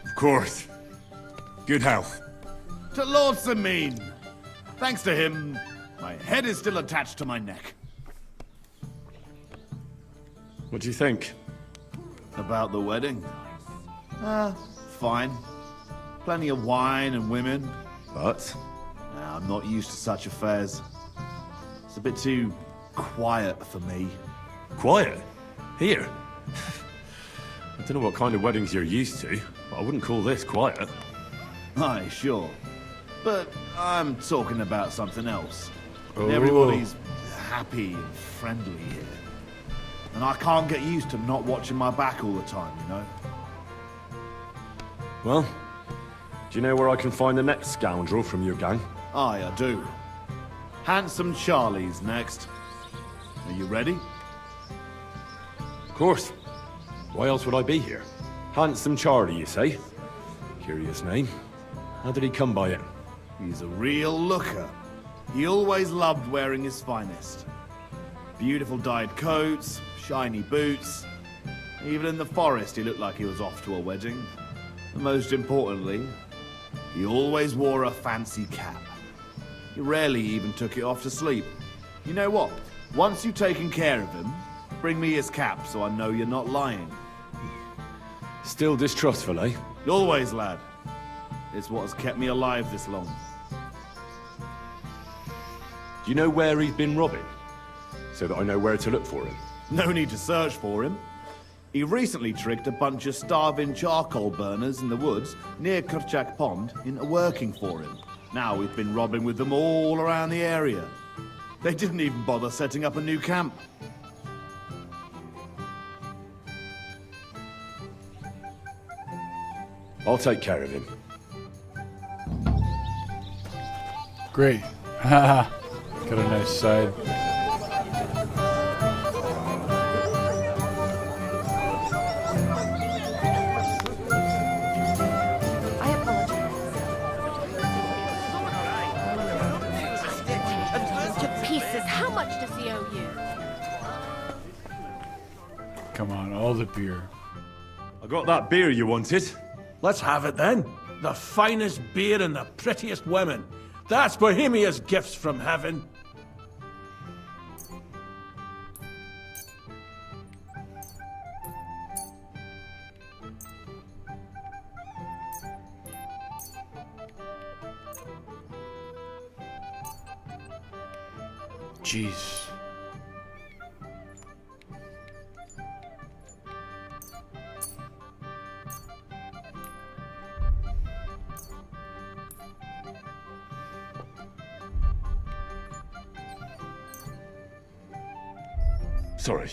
Of course. Good health. To Lord Sameen. Thanks to him, my head is still attached to my neck. What do you think? About the wedding? Fine. Plenty of wine and women. But? I'm not used to such affairs. It's a bit too quiet for me. Quiet? Here? I don't know what kind of weddings you're used to, but I wouldn't call this quiet. Aye, sure. But I'm talking about something else. Oh. Everybody's happy and friendly here. And I can't get used to not watching my back all the time, you know? Well, do you know where I can find the next scoundrel from your gang? Aye, I do. Handsome Charlie's next. Are you ready? Of course. Why else would I be here? Handsome Charlie, you say? Curious name. How did he come by it? He's a real looker. He always loved wearing his finest. Beautiful dyed coats, shiny boots. Even in the forest, he looked like he was off to a wedding. And most importantly, he always wore a fancy cap. He rarely even took it off to sleep. You know what? Once you've taken care of him, bring me his cap so I know you're not lying. Still distrustful, eh? Always, lad. It's what has kept me alive this long. Do you know where he's been robbing? So that I know where to look for him. No need to search for him. He recently tricked a bunch of starving charcoal burners in the woods near Kurchak Pond into working for him. Now we've been robbing with them all around the area. They didn't even bother setting up a new camp. I'll take care of him. Great. Haha. Got a nice side. How much does he owe you? Come on, all the beer. I got that beer you wanted. Let's have it then. The finest beer and the prettiest women. That's Bohemia's gifts from heaven. Jeez. Sorry.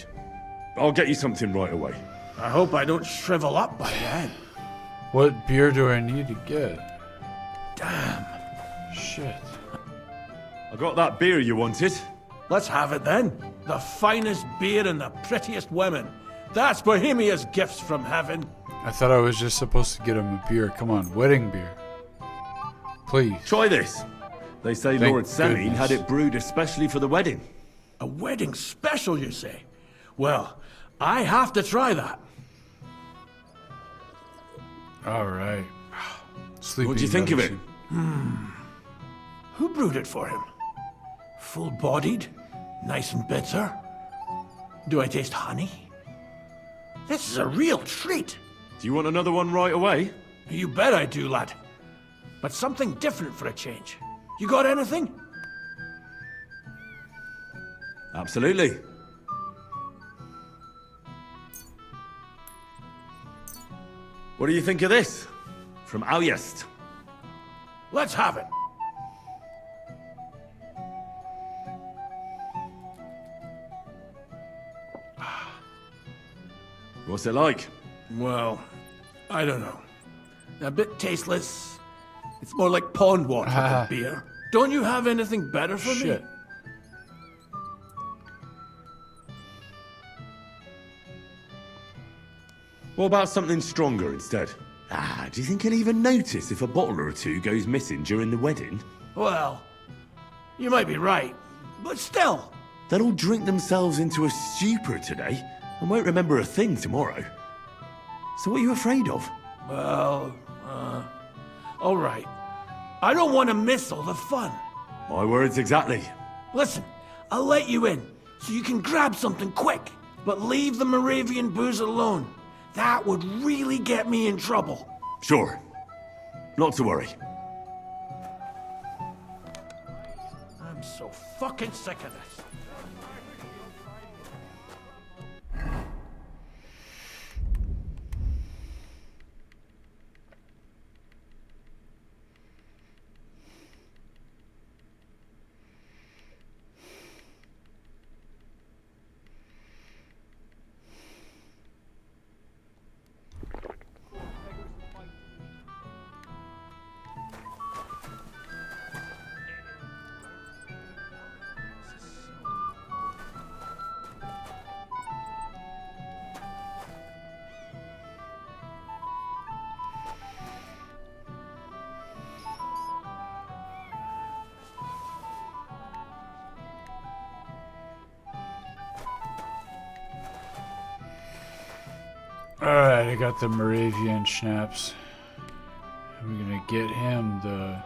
I'll get you something right away. I hope I don't shrivel up by then. What beer do I need to get? Damn. Shit. I got that beer you wanted. Let's have it then. The finest beer and the prettiest women. That's Bohemia's gifts from heaven. I thought I was just supposed to get him a beer. Come on, wedding beer. Please. Try this. They say Thank Lord Semine goodness. had it brewed especially for the wedding. A wedding special, you say? Well, I have to try that. All right. Sleepy. What do you think of it? Who brewed it for him? Full-bodied? Nice and bitter? Do I taste honey? This is a real treat. Do you want another one right away? You bet I do, lad. But something different for a change. You got anything? Absolutely. What do you think of this? From Alyest. Let's have it. What's it like? Well, I don't know. A bit tasteless. It's more like pond water than beer. Don't you have anything better for Shit. me? What about something stronger instead? Do you think he'll even notice if a bottle or two goes missing during the wedding? Well, you might be right, but still. They'll all drink themselves into a stupor today and won't remember a thing tomorrow. So what are you afraid of? Well, all right. I don't want to miss all the fun. My words exactly. Listen, I'll let you in, so you can grab something quick, but leave the Moravian booze alone. That would really get me in trouble. Sure. Not to worry. I'm so fucking sick of this. Alright, I got the Moravian schnapps. I'm gonna get him the...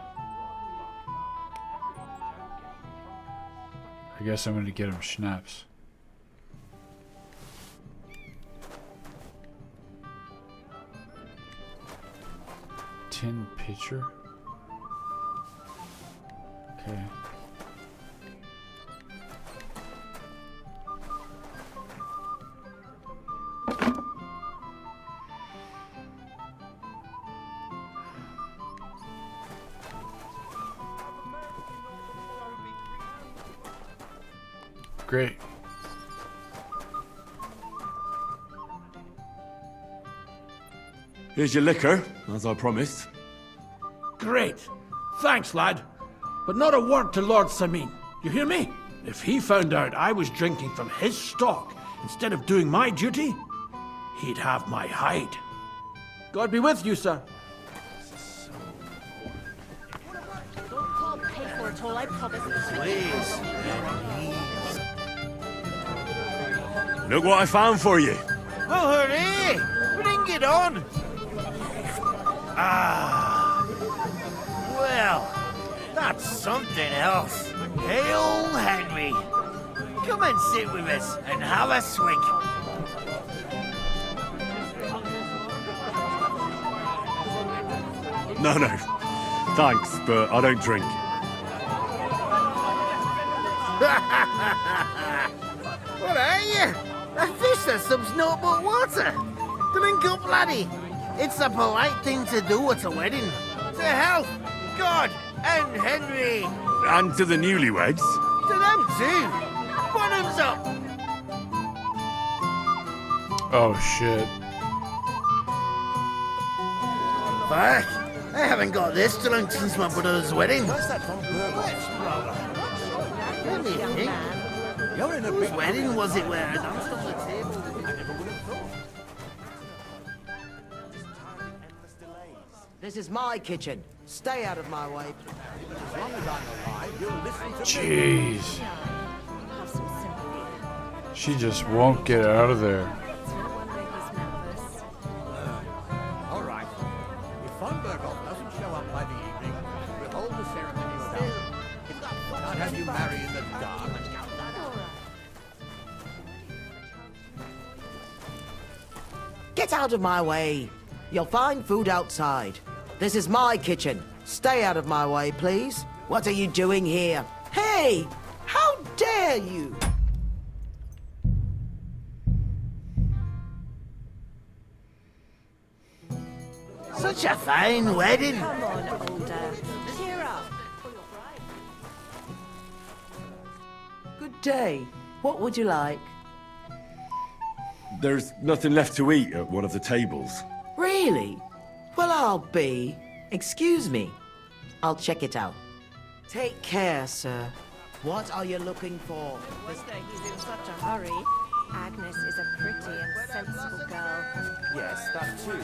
I guess I'm gonna get him schnapps. Tin pitcher? Okay. Great. Here's your liquor, as I promised. Great. Thanks, lad. But not a word to Lord Samin. You hear me? If he found out I was drinking from his stock instead of doing my duty, he'd have my hide. God be with you, sir. I'll pay for it all, I promise. Please. Look what I found for you. Well, hooray! Bring it on! Ah. Well, that's something else. Hail Henry. Come and sit with us and have a swig. No, no. Thanks, but I don't drink. What are you? A fish that subs naught but water. Drink up, laddie. It's a polite thing to do at a wedding. To health, God, and Henry. And to the newlyweds. To them too. Bottoms up. Oh shit. Fuck. I haven't got this drunk since my brother's wedding. What's that from Let me think. You're in a Whose wedding was it where I danced on the table? I never would have thought. This is my kitchen. Stay out of my way. As long as I'm alive, you'll listen to Jeez. She just won't get out of there. All right. If Von Berghoff doesn't show up by the evening, we'll hold the ceremony without. I'll have you marry in the dark. Get out of my way. You'll find food outside. This is my kitchen. Stay out of my way, please. What are you doing here? Hey! How dare you! Such a fine wedding. Come on, older. Cheer up. Good day. What would you like? There's nothing left to eat at one of the tables. Really? Well, I'll be. Excuse me. I'll check it out. Take care, sir. What are you looking for? He's in such a hurry. Agnes is a pretty and sensible girl. Yes, that too.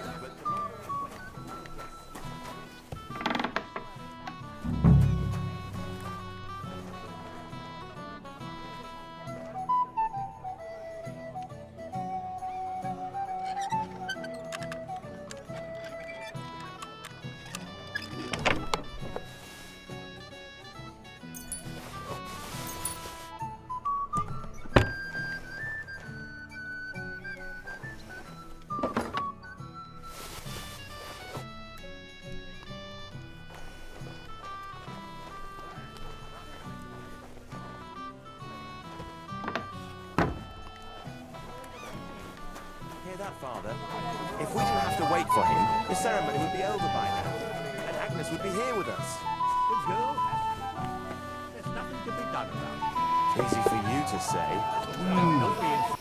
That, Father. If we didn't have to wait for him, the ceremony would be over by now, and Agnes would be here with us. The girl has... There's nothing to be done about it. Easy for you to say. Don't be in...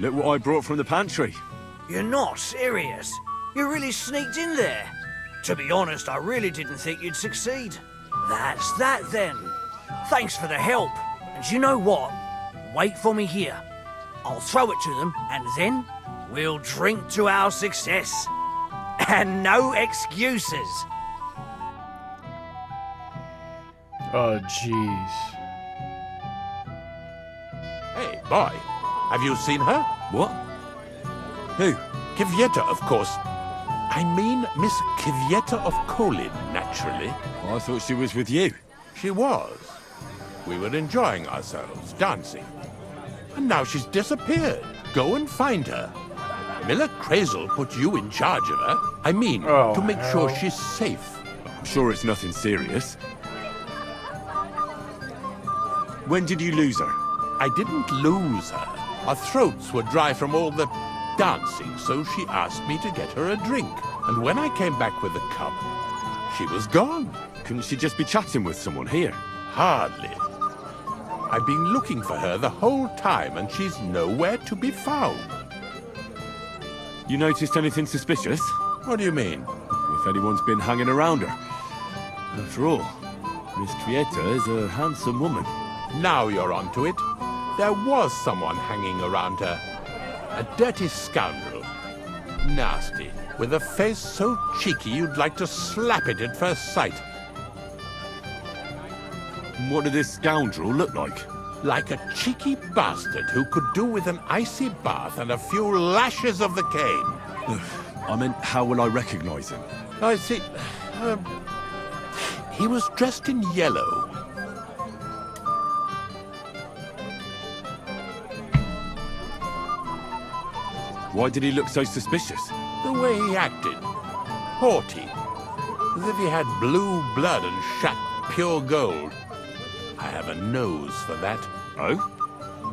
Look what I brought from the pantry. You're not serious? You really sneaked in there? To be honest, I really didn't think you'd succeed. That's that then. Thanks for the help. And you know what? Wait for me here. I'll throw it to them, and then we'll drink to our success. And no excuses. Oh, jeez. Hey, boy. Have you seen her? What? Who? Kvyetta, of course. I mean Miss Kvyetta of Kolin, naturally. I thought she was with you. She was. We were enjoying ourselves, dancing. And now she's disappeared. Go and find her. Miller Kreyzl put you in charge of her. I mean, to make sure she's safe. I'm sure it's nothing serious. When did you lose her? I didn't lose her. Our throats were dry from all the dancing, so she asked me to get her a drink. And when I came back with the cup, she was gone. Couldn't she just be chatting with someone here? Hardly. I've been looking for her the whole time, and she's nowhere to be found. You noticed anything suspicious? What do you mean? If anyone's been hanging around her. After all, Miss Kvyetta is a handsome woman. Now you're onto it. There was someone hanging around her. A dirty scoundrel. Nasty. With a face so cheeky you'd like to slap it at first sight. What did this scoundrel look like? Like a cheeky bastard who could do with an icy bath and a few lashes of the cane. I meant, how will I recognize him? I see. He was dressed in yellow. Why did he look so suspicious? The way he acted. Haughty. As if he had blue blood and shat pure gold. I have a nose for that. Oh?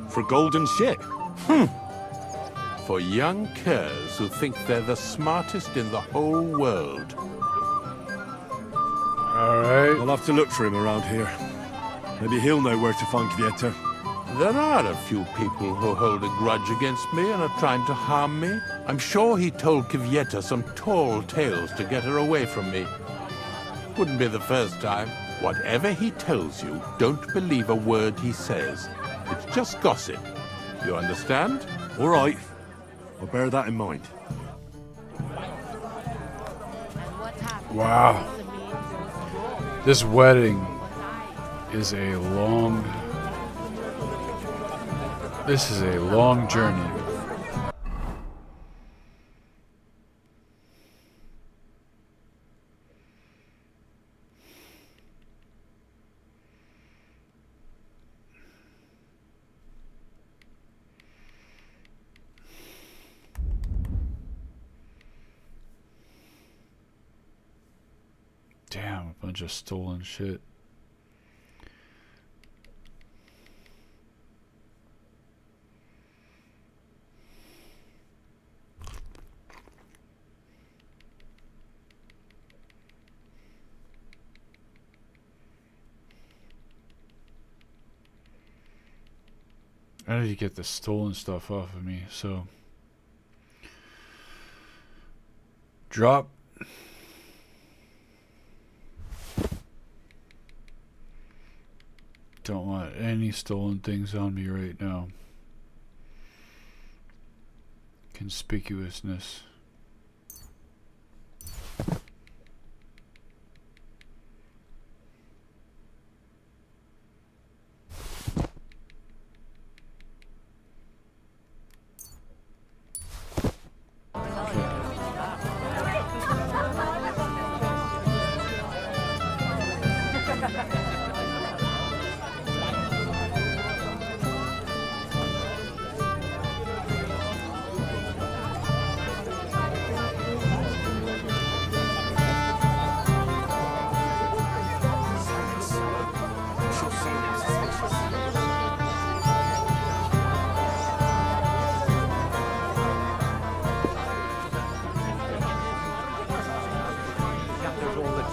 For gold and shit? For young curs who think they're the smartest in the whole world. Alright. I'll have to look for him around here. Maybe he'll know where to find Kvyetta. There are a few people who hold a grudge against me and are trying to harm me. I'm sure he told Kvyetta some tall tales to get her away from me. Wouldn't be the first time. Whatever he tells you, don't believe a word he says. It's just gossip. You understand? All right. I'll bear that in mind. Wow. This wedding is a long... This is a long journey. Damn, a bunch of stolen shit. I need to get the stolen stuff off of me, so drop. Don't want any stolen things on me right now. Conspicuousness.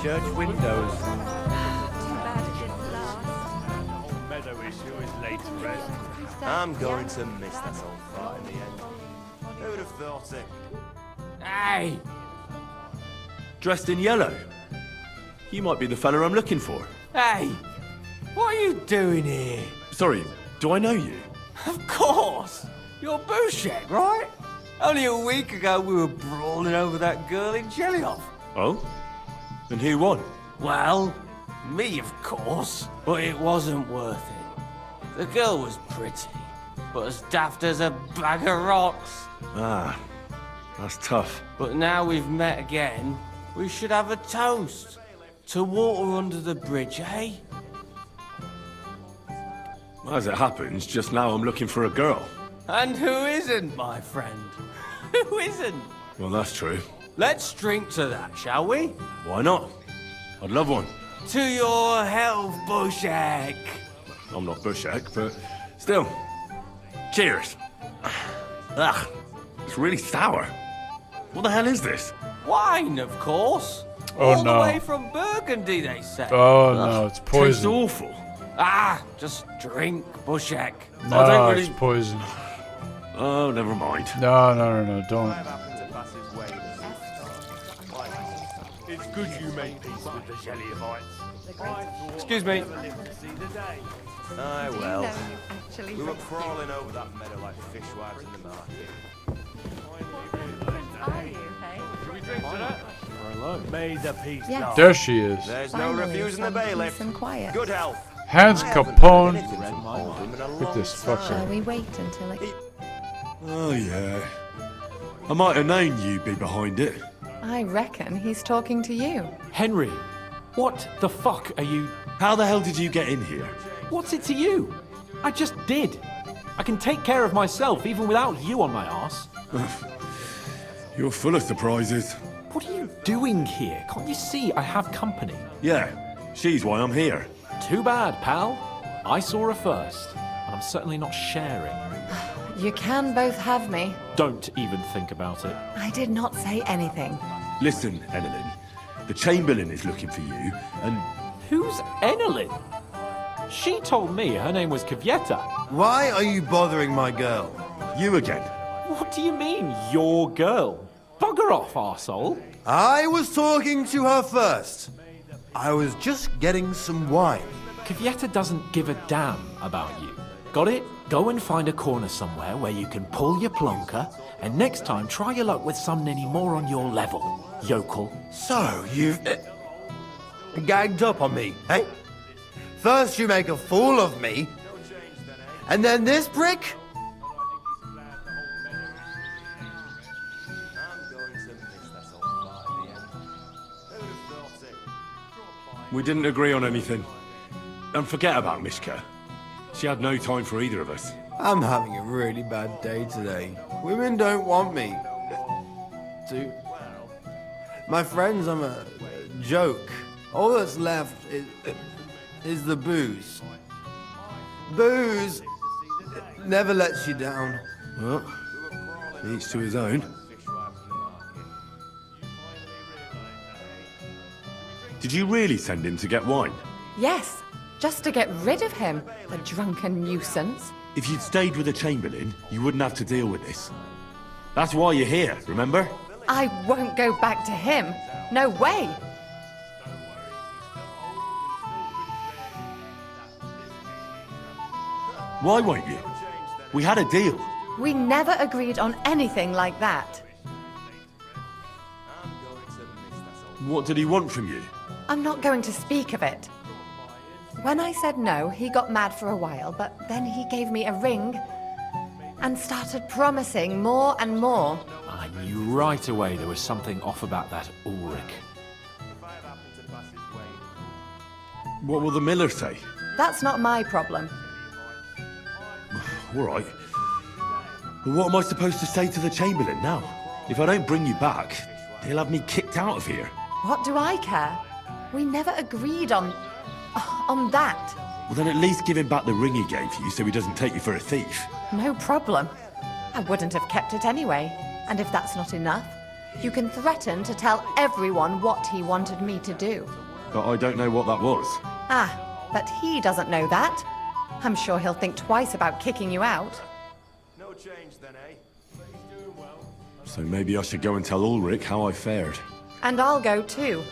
Church windows. Too bad it didn't last. Meadow issue is late, Red. I'm going to miss that old fart in the end. Who would have thought it? Hey! Dressed in yellow. You might be the fella I'm looking for. Hey! What are you doing here? Sorry, do I know you? Of course! You're Bouchek, right? Only a week ago we were brawling over that girl in Jellyhoff. Oh? And who won? Well, me, of course. But it wasn't worth it. The girl was pretty, but as daft as a bag of rocks. Ah, that's tough. But now we've met again, we should have a toast. To water under the bridge, eh? As it happens, just now I'm looking for a girl. And who isn't, my friend? Who isn't? Well, that's true. Let's drink to that, shall we? Why not? I'd love one. To your health, Bouchek. I'm not Bouchek, but still. Cheers. Ugh, it's really sour. What the hell is this? Wine, of course. Oh, All no. the way from Burgundy, they say. Oh no, it's Tastes poison. awful. Ah, just drink, Bouchek. No, I don't really... it's poison. Oh, never mind. No, don't. It's good you made peace with the Jellyhoffs. Excuse me. Aye, well. We were crawling over that meadow like fishwives in the market. Should we drink to that? May the peace Yes. last. There she is. There's no Finally, refusing the some bailiff. peace and quiet. Good health. Hans I haven't Capone. heard anything from Oldham in a Look long at this time. fucker. Shall we wait until it... Oh, yeah. I might have known you'd be behind it. I reckon he's talking to you. Henry, what the fuck are you... How the hell did you get in here? What's it to you? I just did. I can take care of myself even without you on my arse. You're full of surprises. What are you doing here? Can't you see I have company? Yeah, she's why I'm here. Too bad, pal. I saw her first, and I'm certainly not sharing. You can both have me. Don't even think about it. I did not say anything. Listen, Enneleyn, the Chamberlain is looking for you, and... Who's Enneleyn? She told me her name was Kvyetta. Why are you bothering my girl? You again. What do you mean, your girl? Bugger off, arsehole. I was talking to her first. I was just getting some wine. Kvyetta doesn't give a damn about you. Got it? Go and find a corner somewhere where you can pull your plonker, and next time try your luck with some ninny more on your level, yokel. So, you've... gagged up on me, eh? First you make a fool of me, and then this prick? We didn't agree on anything. And forget about Mishka. She had no time for either of us. I'm having a really bad day today. Women don't want me. My friends, I'm a joke. All that's left is the booze. Booze never lets you down. Well, each to his own. Did you really send him to get wine? Yes, just to get rid of him, the drunken nuisance. If you'd stayed with the Chamberlain, you wouldn't have to deal with this. That's why you're here, remember? I won't go back to him. No way. Why won't you? We had a deal. We never agreed on anything like that. What did he want from you? I'm not going to speak of it. When I said no, he got mad for a while, but then he gave me a ring and started promising more and more. I knew right away there was something off about that Ulrich. What will the Miller say? That's not my problem. All right. Well, what am I supposed to say to the Chamberlain now? If I don't bring you back, he'll have me kicked out of here. What do I care? We never agreed on that. Well, then at least give him back the ring he gave you so he doesn't take you for a thief. No problem. I wouldn't have kept it anyway. And if that's not enough, you can threaten to tell everyone what he wanted me to do. But I don't know what that was. Ah, but he doesn't know that. I'm sure he'll think twice about kicking you out. No change then, eh? So maybe I should go and tell Ulrich how I fared. And I'll go too.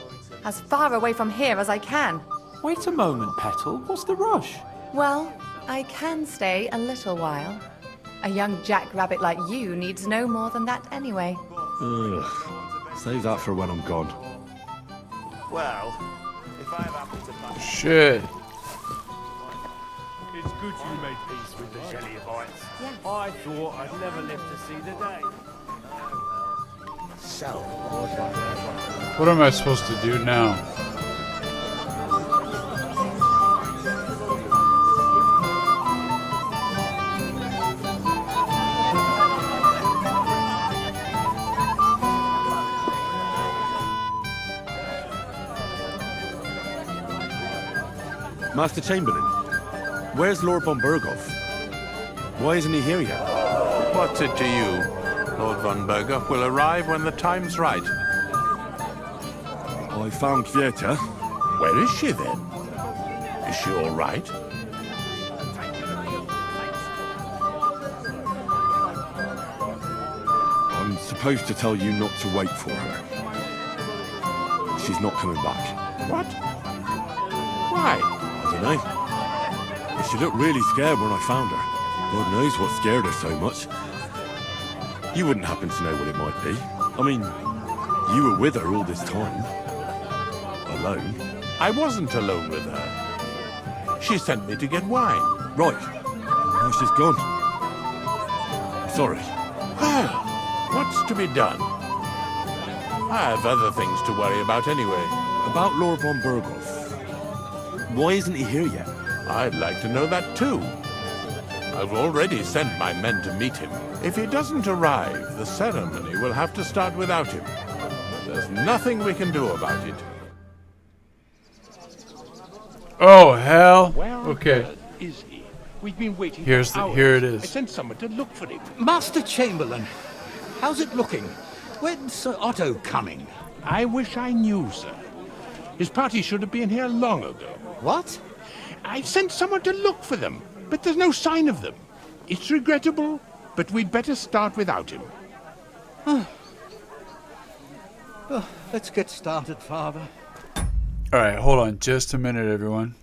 As far away from here as I can. Wait a moment, Petal. What's the rush? Well, I can stay a little while. A young jackrabbit like you needs no more than that anyway. Ugh. Save that for when I'm gone. Well, if I have happened to find... Shit. It's good you made peace with the Shelleyites. I thought I'd never live to see the day. So, What am I supposed to do now? Master Chamberlain, where's Lord von Berghoff? Why isn't he here yet? What's it to you? Lord von Berghoff will arrive when the time's right. I found Kvieta. Where is she then? Is she all right? I'm supposed to tell you not to wait for her. She's not coming back. What? Why? I don't know. But she looked really scared when I found her. God knows what scared her so much. You wouldn't happen to know what it might be. I mean, you were with her all this time. Alone. I wasn't alone with her. She sent me to get wine. Right. Now she's gone. Sorry. Well, what's to be done? I have other things to worry about anyway. About Lord von Berghoff. Why isn't he here yet? I'd like to know that too. I've already sent my men to meet him. If he doesn't arrive, the ceremony will have to start without him. There's nothing we can do about it. Oh hell! Where Okay. is he? We've been waiting Here's for the, hours. here it I is. sent someone to look for him. Master Chamberlain, how's it looking? When's Sir Otto coming? I wish I knew, sir. His party should have been here long ago. What? I sent someone to look for them, but there's no sign of them. It's regrettable, but we'd better start without him. Oh, let's get started, Father. Alright, hold on just a minute, everyone.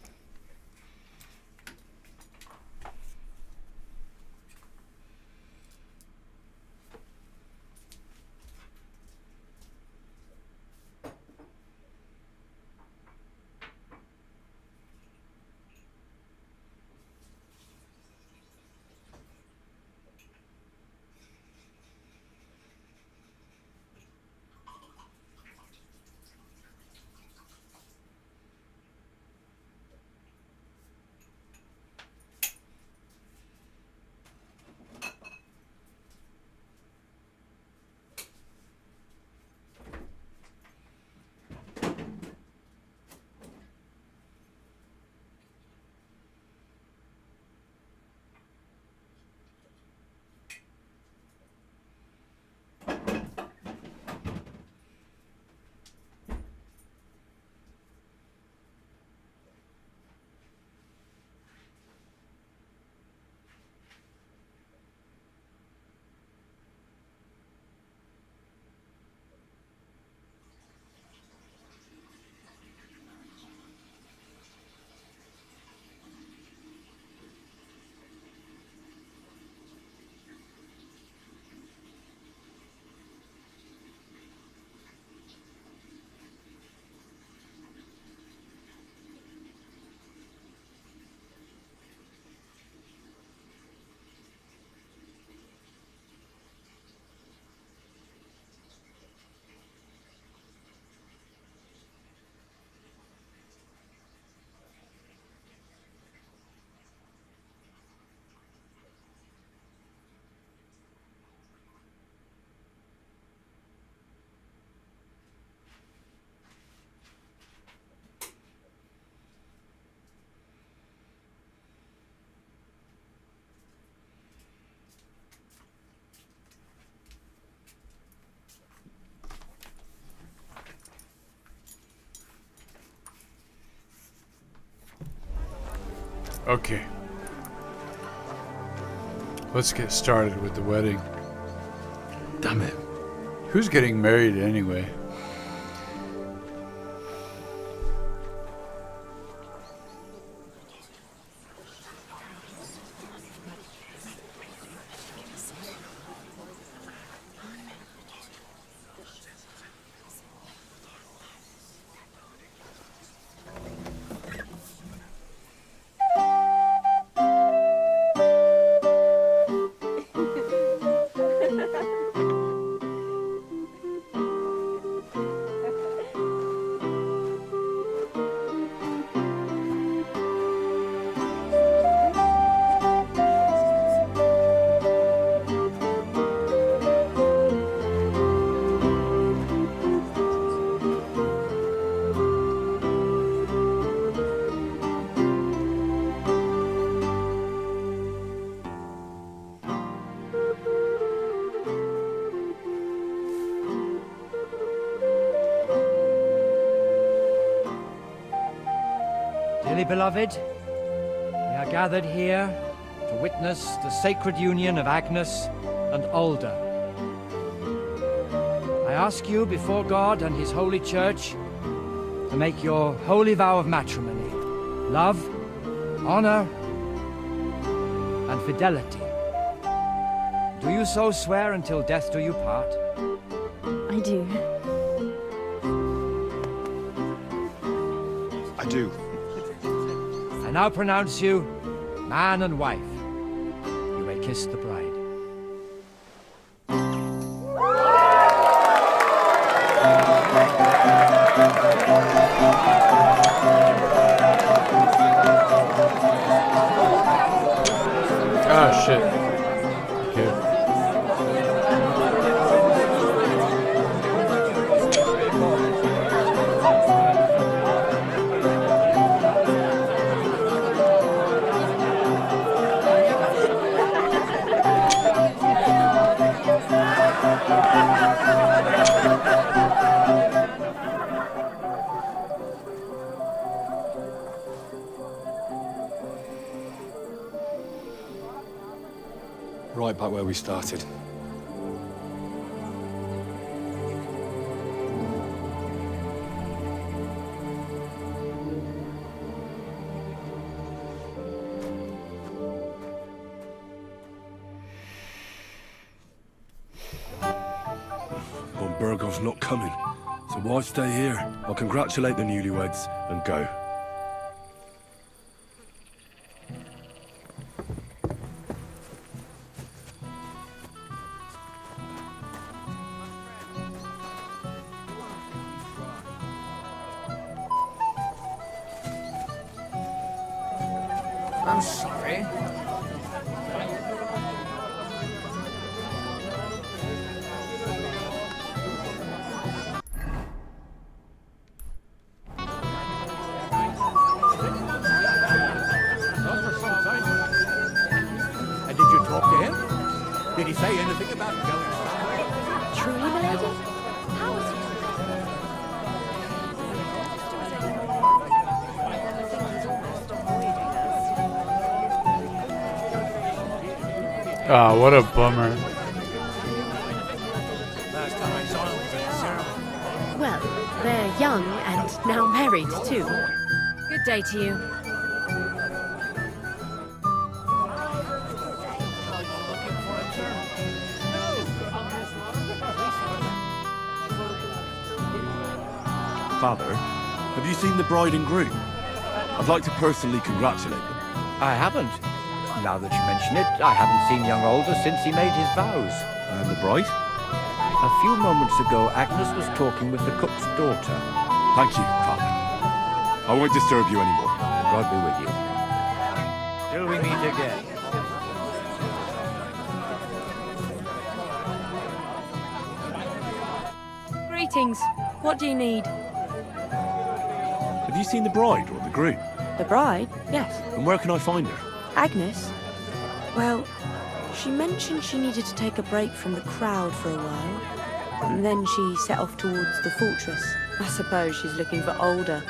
Okay. Let's get started with the wedding. Damn it. Who's getting married anyway? Dearly beloved, we are gathered here to witness the sacred union of Agnes and Alda. I ask you before God and His holy church to make your holy vow of matrimony, love, honor, and fidelity. Do you so swear until death do you part? I do. I do. I now pronounce you man and wife. You may kiss the bride. Ah, shit. Okay. Right back where we started. Well, Burgov's not coming, so why stay here? I'll congratulate the newlyweds and go. I'm sorry. And did you talk to him? Did he say anything about going somewhere? Truly, milady? How was Ah, what a bummer. Well, they're young and now married, too. Good day to you. Father, have you seen the bride and groom? I'd like to personally congratulate them. I haven't. Now that you mention it, I haven't seen young Alder since he made his vows. And the bride? A few moments ago, Agnes was talking with the cook's daughter. Thank you, Father. I won't disturb you anymore. God be with you. Till we meet again. Greetings. What do you need? Have you seen the bride or the groom? The bride? Yes. And where can I find her? Agnes? Well, she mentioned she needed to take a break from the crowd for a while. And then she set off towards the fortress. I suppose she's looking for Alder.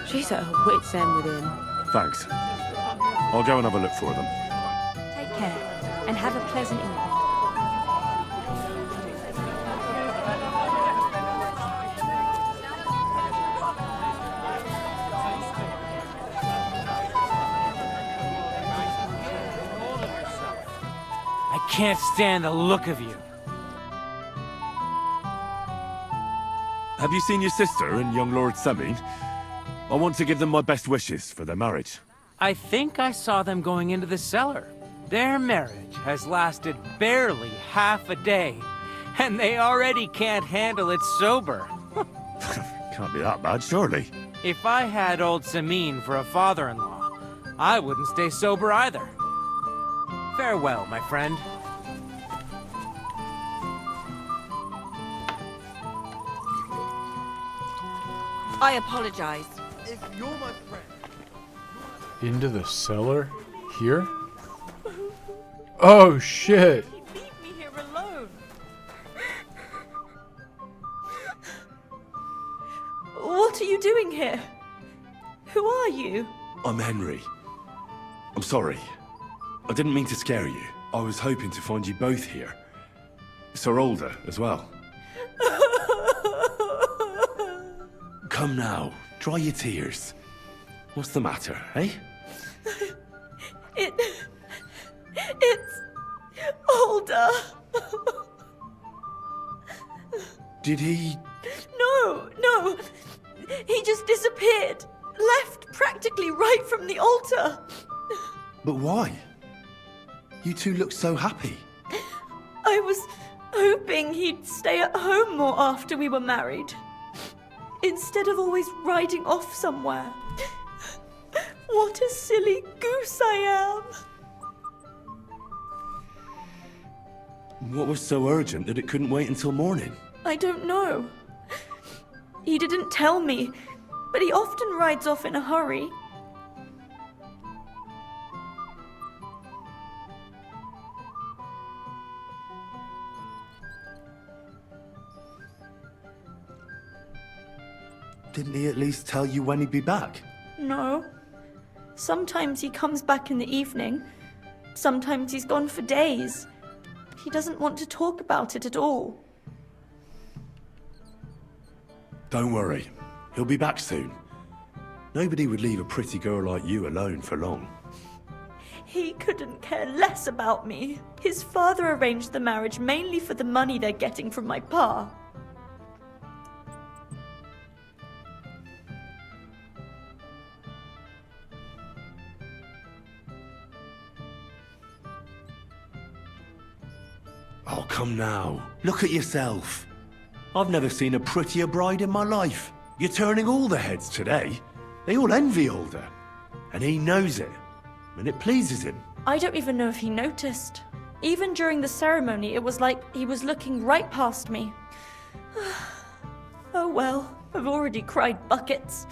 She's at her wit's end with him. Thanks. I'll go and have a look for them. Take care. and have a pleasant evening. I can't stand the look of you. Have you seen your sister and young Lord Semin? I want to give them my best wishes for their marriage. I think I saw them going into the cellar. Their marriage has lasted barely half a day, and they already can't handle it sober. Can't be that bad, surely. If I had old Semin for a father-in-law, I wouldn't stay sober either. Farewell, my friend. I apologize. If you're my friend... Into the cellar? Here? Oh, shit. Leave me here alone. What are you doing here? Who are you? I'm Henry. I'm sorry. I didn't mean to scare you. I was hoping to find you both here. Sir Older as well. Come now, dry your tears. What's the matter, eh? It's Older. Did he... No. He just disappeared. Left practically right from the altar. But why? You two look so happy. I was hoping he'd stay at home more after we were married. Instead of always riding off somewhere. What a silly goose I am. What was so urgent that it couldn't wait until morning? I don't know. He didn't tell me, but he often rides off in a hurry. Didn't he at least tell you when he'd be back? No. Sometimes he comes back in the evening. Sometimes he's gone for days. He doesn't want to talk about it at all. Don't worry. He'll be back soon. Nobody would leave a pretty girl like you alone for long. He couldn't care less about me. His father arranged the marriage mainly for the money they're getting from my pa. Oh, come now. Look at yourself. I've never seen a prettier bride in my life. You're turning all the heads today. They all envy Older. And he knows it. And it pleases him. I don't even know if he noticed. Even during the ceremony, it was like he was looking right past me. Oh well, I've already cried buckets.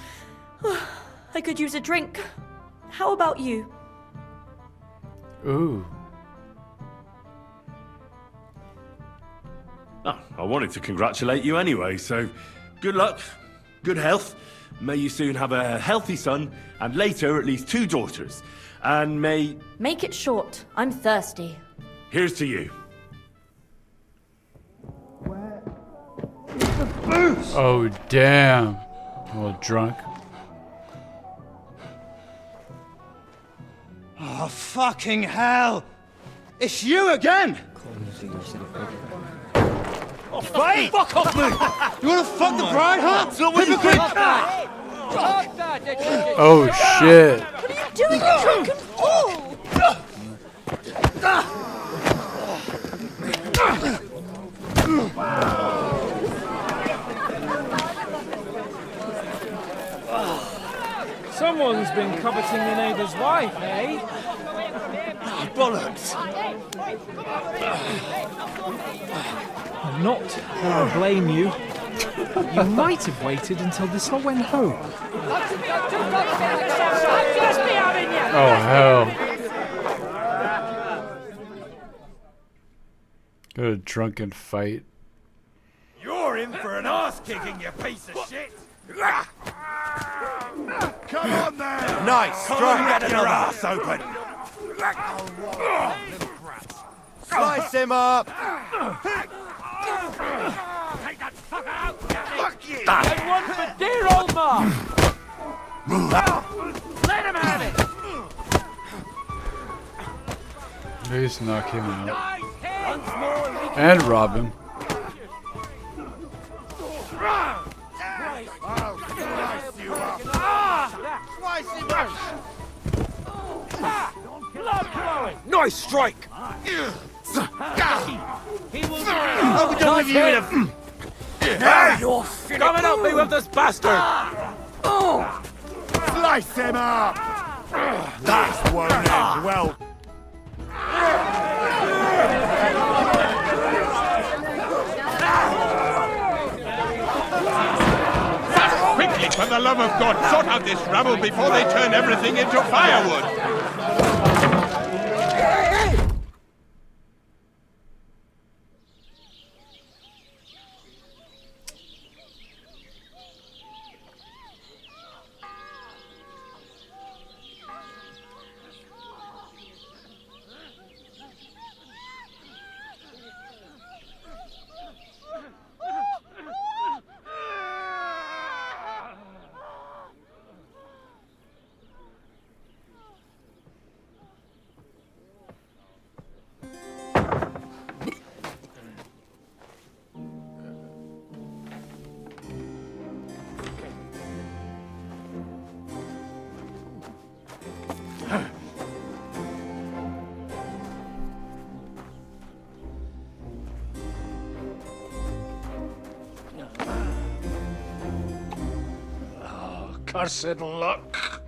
I could use a drink. How about you? Ooh. Oh, I wanted to congratulate you anyway, so good luck, good health. May you soon have a healthy son, and later at least 2 daughters. And may... Make it short. I'm thirsty. Here's to you. Oh, damn. A little drunk. Oh, fucking hell! It's you again! Oh, fight! Fuck off me! You wanna fuck the bride, huh? It's not what you think! Oh, shit. What are you doing, you drunken fool? Someone's been coveting your neighbour's wife, eh? Oh, bollocks! I'm not gonna blame you. You might have waited until this lot went home. Oh, hell. Got a drunken fight. You're in for an ass kicking, you piece of shit! Come on then! Nice! Come Strong, on, get get your your ass ass open! open! Slice him up! Take that fucker out! Fuck you! And one for dear old Ma! Let him have it! Please knock him out. And rob him. Nice strike! I'll be done with you in a... Coming up me with this bastard! Slice him up! That won't end well. Quickly, for the love of God, sort out this rabble before they turn everything into firewood! Cursed luck.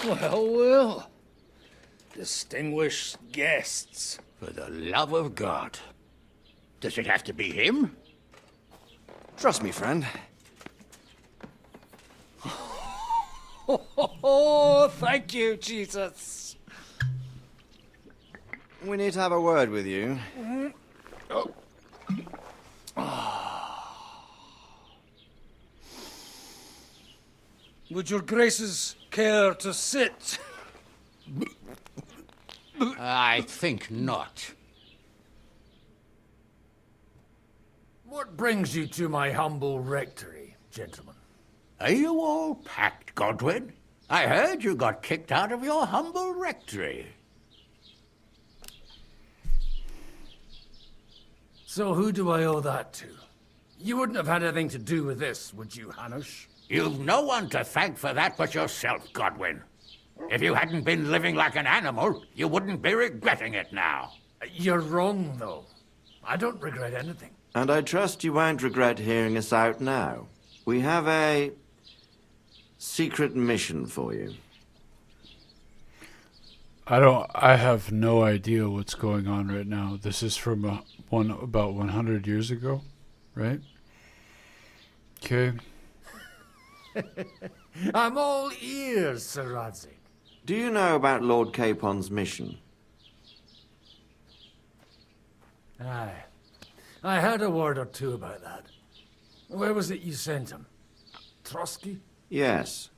Well, well. Distinguished guests. For the love of God. Does it have to be him? Trust me, friend. Oh, thank you, Jesus. We need to have a word with you. Would your graces care to sit? I think not. What brings you to my humble rectory, gentlemen? Are you all packed, Godwin? I heard you got kicked out of your humble rectory. So who do I owe that to? You wouldn't have had anything to do with this, would you, Hanush? You've no one to thank for that but yourself, Godwin. If you hadn't been living like an animal, you wouldn't be regretting it now. You're wrong, though. I don't regret anything. And I trust you won't regret hearing us out now. We have a secret mission for you. I have no idea what's going on right now. This is from about 100 years ago, right? Okay. I'm all ears, Sir Radzik. Do you know about Lord Capon's mission? Aye. I heard a word or two about that. Where was it you sent him? Trotsky? Yes,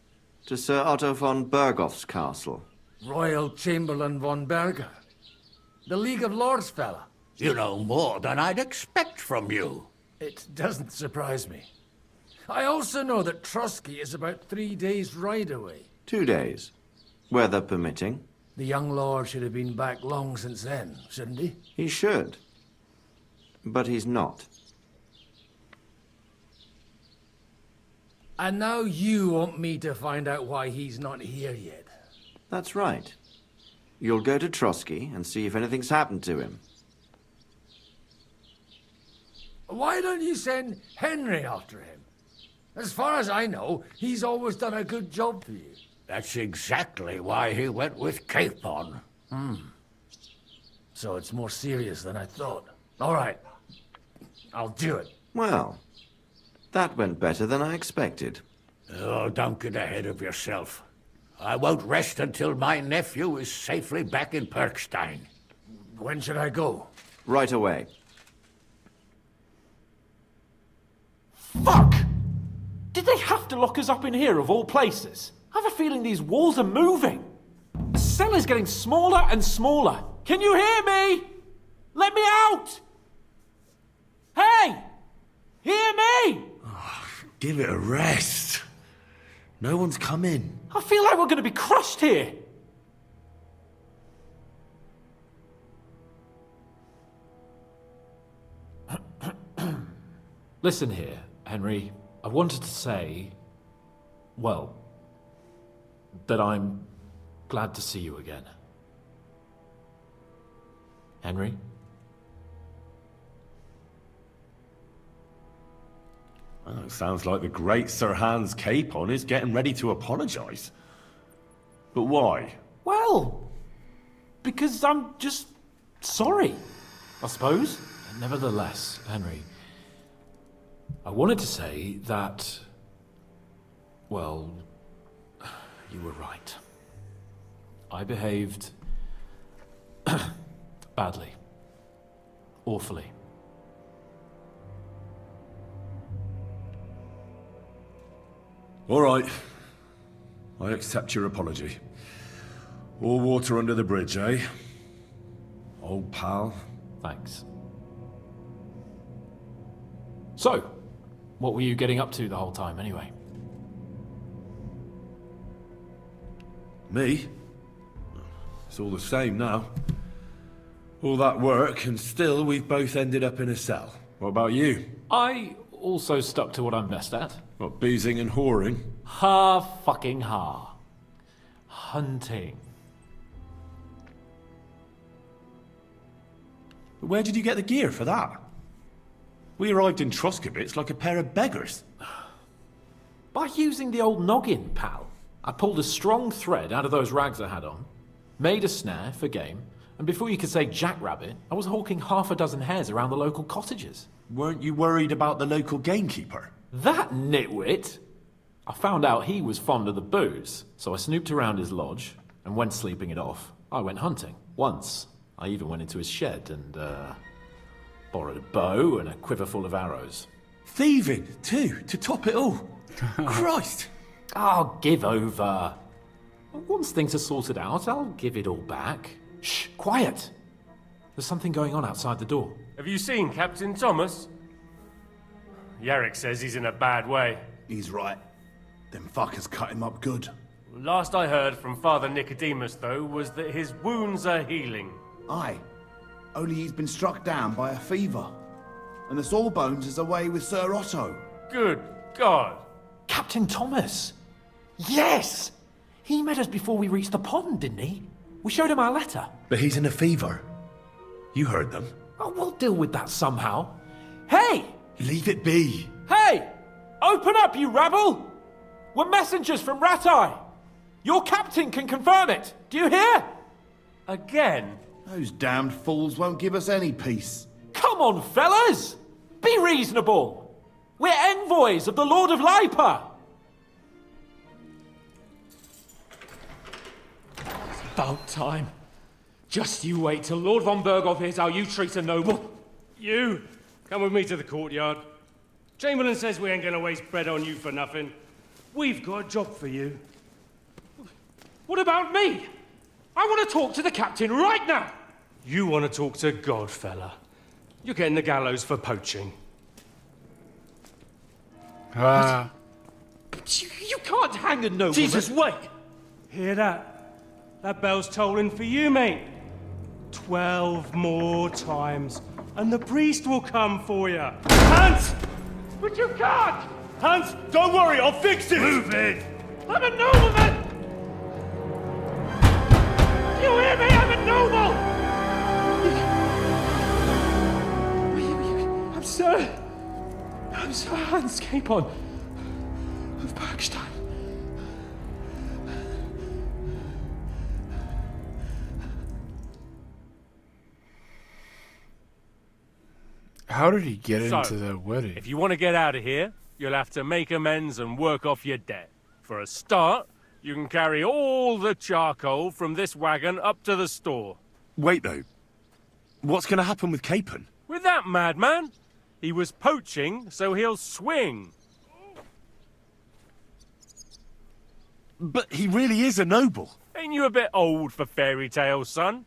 to Sir Otto von Bergoff's castle. Royal Chamberlain von Berger. The League of Lords fella. You know more than I'd expect from you. It doesn't surprise me. I also know that Trotsky is about 3 days' ride away. 2 days, weather permitting. The young lord should have been back long since then, shouldn't he? He should. But he's not. And now you want me to find out why he's not here yet. That's right. You'll go to Trotsky and see if anything's happened to him. Why don't you send Henry after him? As far as I know, he's always done a good job for you. That's exactly why he went with Capon. So it's more serious than I thought. All right. I'll do it. Well, that went better than I expected. Oh, don't get ahead of yourself. I won't rest until my nephew is safely back in Perkstein. When should I go? Right away. Fuck! Did they have to lock us up in here of all places? I have a feeling these walls are moving. The cell is getting smaller and smaller. Can you hear me? Let me out! Hey! Hear me! Give it a rest. No one's coming. I feel like we're going to be crushed here. Listen here, Henry. I wanted to say, well, that I'm glad to see you again. Henry? Oh, it sounds like the great Sir Hans Capon is getting ready to apologise. But why? Well, because I'm just sorry, I suppose. Nevertheless, Henry, I wanted to say that, well, you were right. I behaved badly. Awfully. All right. I accept your apology. All water under the bridge, eh? Old pal. Thanks. So, what were you getting up to the whole time, anyway? Me? It's all the same now. All that work, and still we've both ended up in a cell. What about you? I also stuck to what I'm best at. What, boozing and whoring? Fucking hunting. Where did you get the gear for that? We arrived in Troskowitz like a pair of beggars. By using the old noggin, pal. I pulled a strong thread out of those rags I had on, made a snare for game, and before you could say jackrabbit, I was hawking half a dozen hares around the local cottages. Weren't you worried about the local gamekeeper? That nitwit! I found out he was fond of the booze, so I snooped around his lodge, and when sleeping it off, I went hunting. Once, I even went into his shed and, borrowed a bow and a quiver full of arrows. Thieving, too, to top it all. Christ! Oh, give over. Once things are sorted out, I'll give it all back. Shh, quiet! There's something going on outside the door. Have you seen Captain Thomas? Yarrick says he's in a bad way. He's right. Them fuckers cut him up good. Last I heard from Father Nicodemus, though, was that his wounds are healing. Aye. Only he's been struck down by a fever. And the Sawbones is away with Sir Otto. Good God! Captain Thomas! Yes! He met us before we reached the pond, didn't he? We showed him our letter. But he's in a fever. You heard them. Oh, we'll deal with that somehow. Hey! Leave it be. Hey! Open up, you rabble! We're messengers from Ratai. Your captain can confirm it. Do you hear? Again? Those damned fools won't give us any peace. Come on, fellas! Be reasonable. We're envoys of the Lord of Lipa. It's about time. Just you wait till Lord von Berghoff hears how you treat a noble. You, come with me to the courtyard. Chamberlain says we ain't gonna waste bread on you for nothing. We've got a job for you. What about me? I want to talk to the captain right now. You want to talk to God, fella. You're getting the gallows for poaching. You can't hang a nobleman. Jesus, wait! Hear that? That bell's tolling for you, mate. 12 more times, and the priest will come for you. Hans! But you can't! Hans, don't worry, I'll fix it! Move it! I'm a nobleman! Do you hear me? I'm a noble! I'm Sir Hans Capon of Bergstein. How did he get into the wedding? If you want to get out of here, you'll have to make amends and work off your debt. For a start, You can carry all the charcoal from this wagon up to the store. Wait, though. What's going to happen with Capon? With that madman? He was poaching, so he'll swing. But he really is a noble. Ain't you a bit old for fairy tales, son?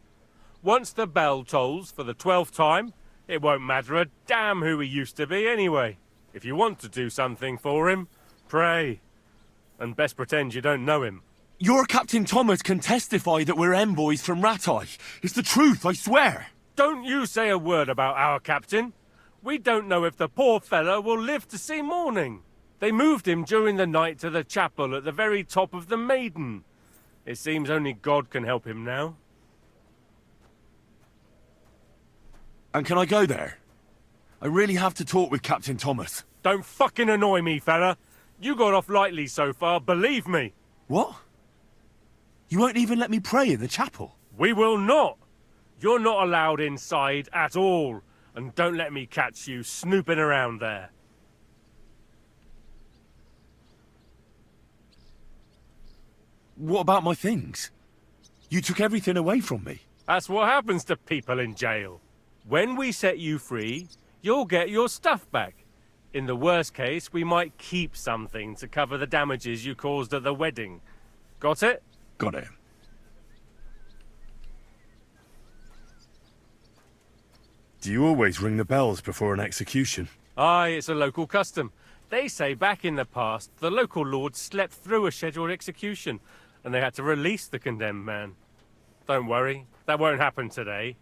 Once the bell tolls for the 12th time, it won't matter a damn who he used to be anyway. If you want to do something for him, pray. And best pretend you don't know him. Your Captain Thomas can testify that we're envoys from Rattay. It's the truth, I swear. Don't you say a word about our captain. We don't know if the poor fellow will live to see morning. They moved him during the night to the chapel at the very top of the Maiden. It seems only God can help him now. And can I go there? I really have to talk with Captain Thomas. Don't fucking annoy me, fella. You got off lightly so far, believe me. What? You won't even let me pray in the chapel? We will not. You're not allowed inside at all. And don't let me catch you snooping around there. What about my things? You took everything away from me. That's what happens to people in jail. When we set you free, you'll get your stuff back. In the worst case, we might keep something to cover the damages you caused at the wedding. Got it? Got it. Do you always ring the bells before an execution? Aye, it's a local custom. They say back in the past, the local lord slept through a scheduled execution, and they had to release the condemned man. Don't worry, that won't happen today.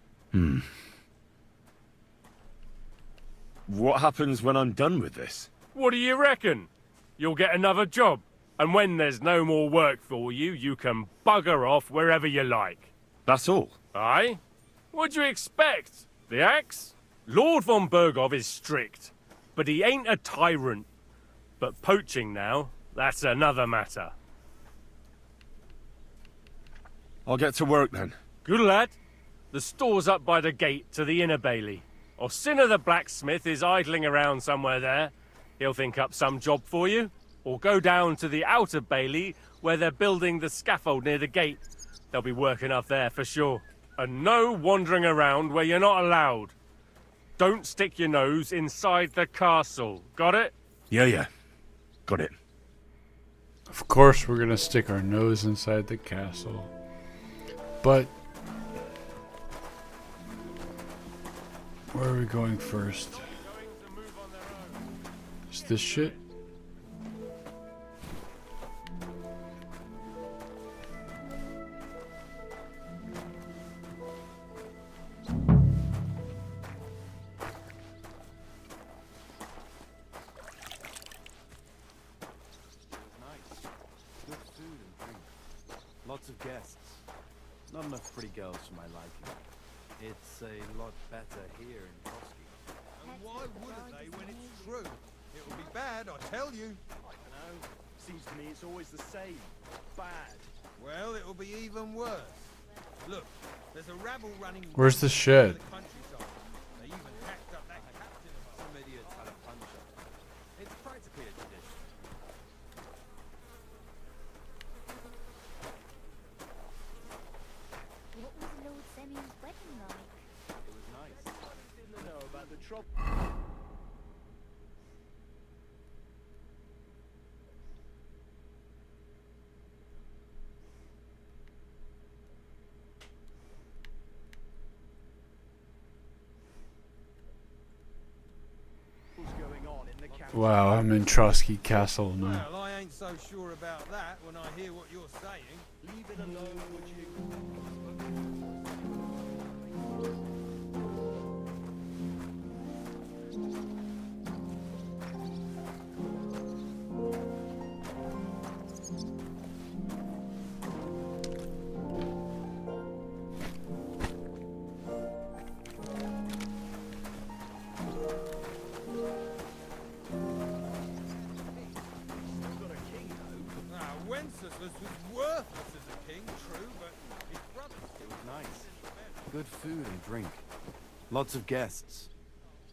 What happens when I'm done with this? What do you reckon? You'll get another job, and when there's no more work for you, you can bugger off wherever you like. That's all? Aye? What'd you expect? The axe? Lord von Bergov is strict, but he ain't a tyrant. But poaching now, that's another matter. I'll get to work then. Good lad. The store's up by the gate to the inner bailey. Orsina the blacksmith is idling around somewhere there. He'll think up some job for you. Or go down to the outer bailey where they're building the scaffold near the gate. They'll be working up there for sure. And no wandering around where you're not allowed. Don't stick your nose inside the castle. Got it? Yeah. Got it. Of course we're gonna stick our nose inside the castle. But where are we going first? Is this shit? Lots of guests. Not enough pretty girls for my liking. It's a lot better here in Koski. And why wouldn't they when it's true? It'll be bad, I tell you. I don't know. Seems to me it's always the same. Bad. Well, it'll be even worse. Look, there's a rabble running... Where's the shed? They even hacked up that captain of some idiots had a puncher. It's practically a tradition. What was Lord Semyon's wedding like? It was nice. Didn't know about the trouble. Wow, I'm in Trotsky Castle now. Well, I ain't so sure about that when I hear what you're saying. Leave it alone, would you? Wenceslas was worthless as a king, true, but his brothers... It was nice. Good food and drink. Lots of guests.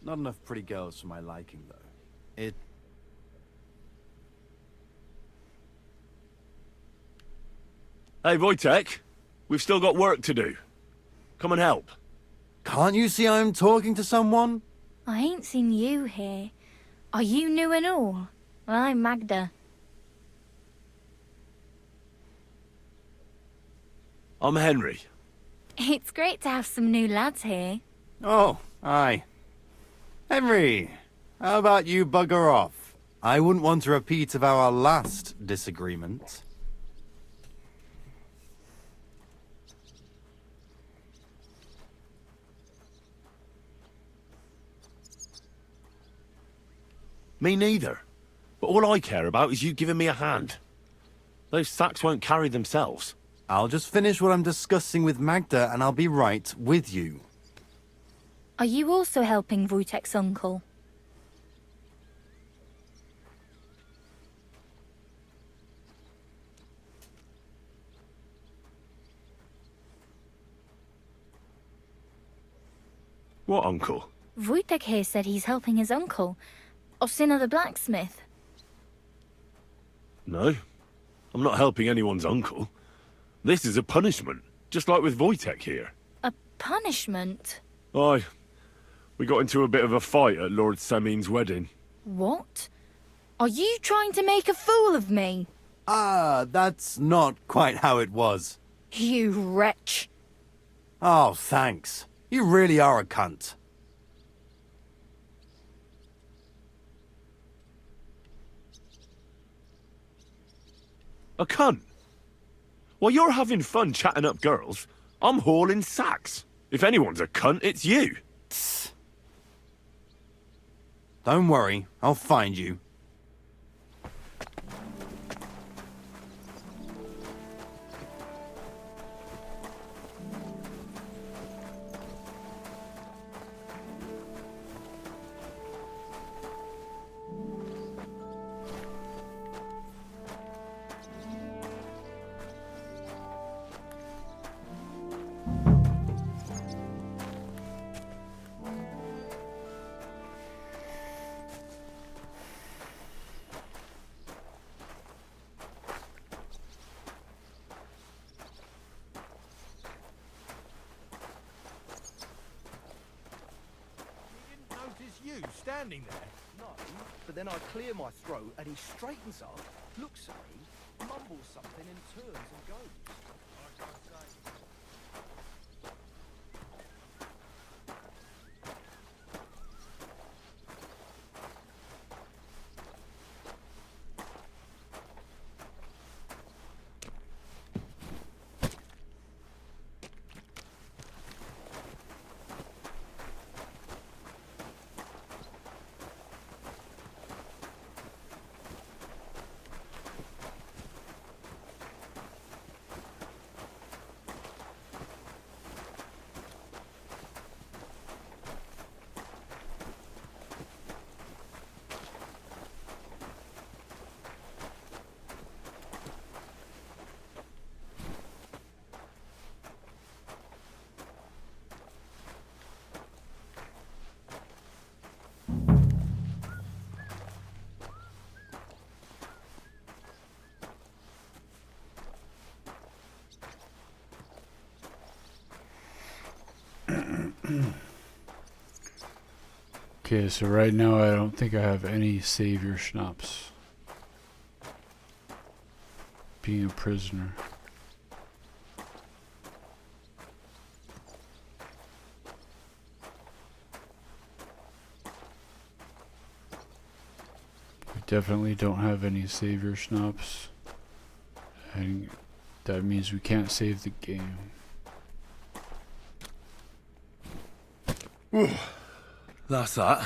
Not enough pretty girls for my liking, though. Hey, Wojtek. We've still got work to do. Come and help. Can't you see I'm talking to someone? I ain't seen you here. Are you new and all? Well, I'm Magda. I'm Henry. It's great to have some new lads here. Oh, aye. Henry, how about you bugger off? I wouldn't want a repeat of our last disagreement. Me neither. But all I care about is you giving me a hand. Those sacks won't carry themselves. I'll just finish what I'm discussing with Magda and I'll be right with you. Are you also helping Wojtek's uncle? What uncle? Wojtek here said he's helping his uncle, Osina the blacksmith. No. I'm not helping anyone's uncle. This is a punishment, just like with Wojtek here. A punishment? Aye. We got into a bit of a fight at Lord Semin's wedding. What? Are you trying to make a fool of me? Ah, that's not quite how it was. You wretch. Oh, thanks. You really are a cunt. A cunt? While you're having fun chatting up girls, I'm hauling sacks. If anyone's a cunt, it's you. Don't worry, I'll find you. Standing there? No, but then I clear my throat and he straightens up, looks at me, mumbles something and turns and goes. Okay, so right now I don't think I have any savior schnapps. Being a prisoner. We definitely don't have any savior schnapps. And that means we can't save the game. That's that.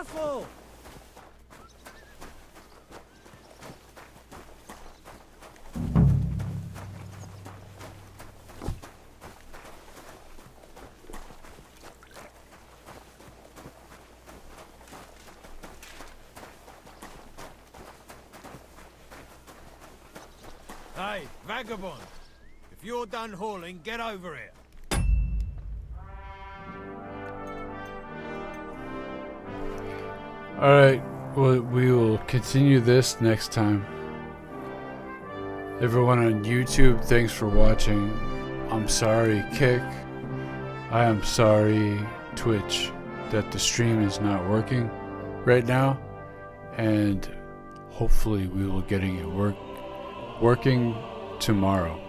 careful! Hey, vagabond! If you're done hauling, get over here. Alright, well, we will continue this next time. Everyone on YouTube, thanks for watching. I'm sorry, Kick. I am sorry, Twitch, that the stream is not working right now. And hopefully we will getting it working tomorrow.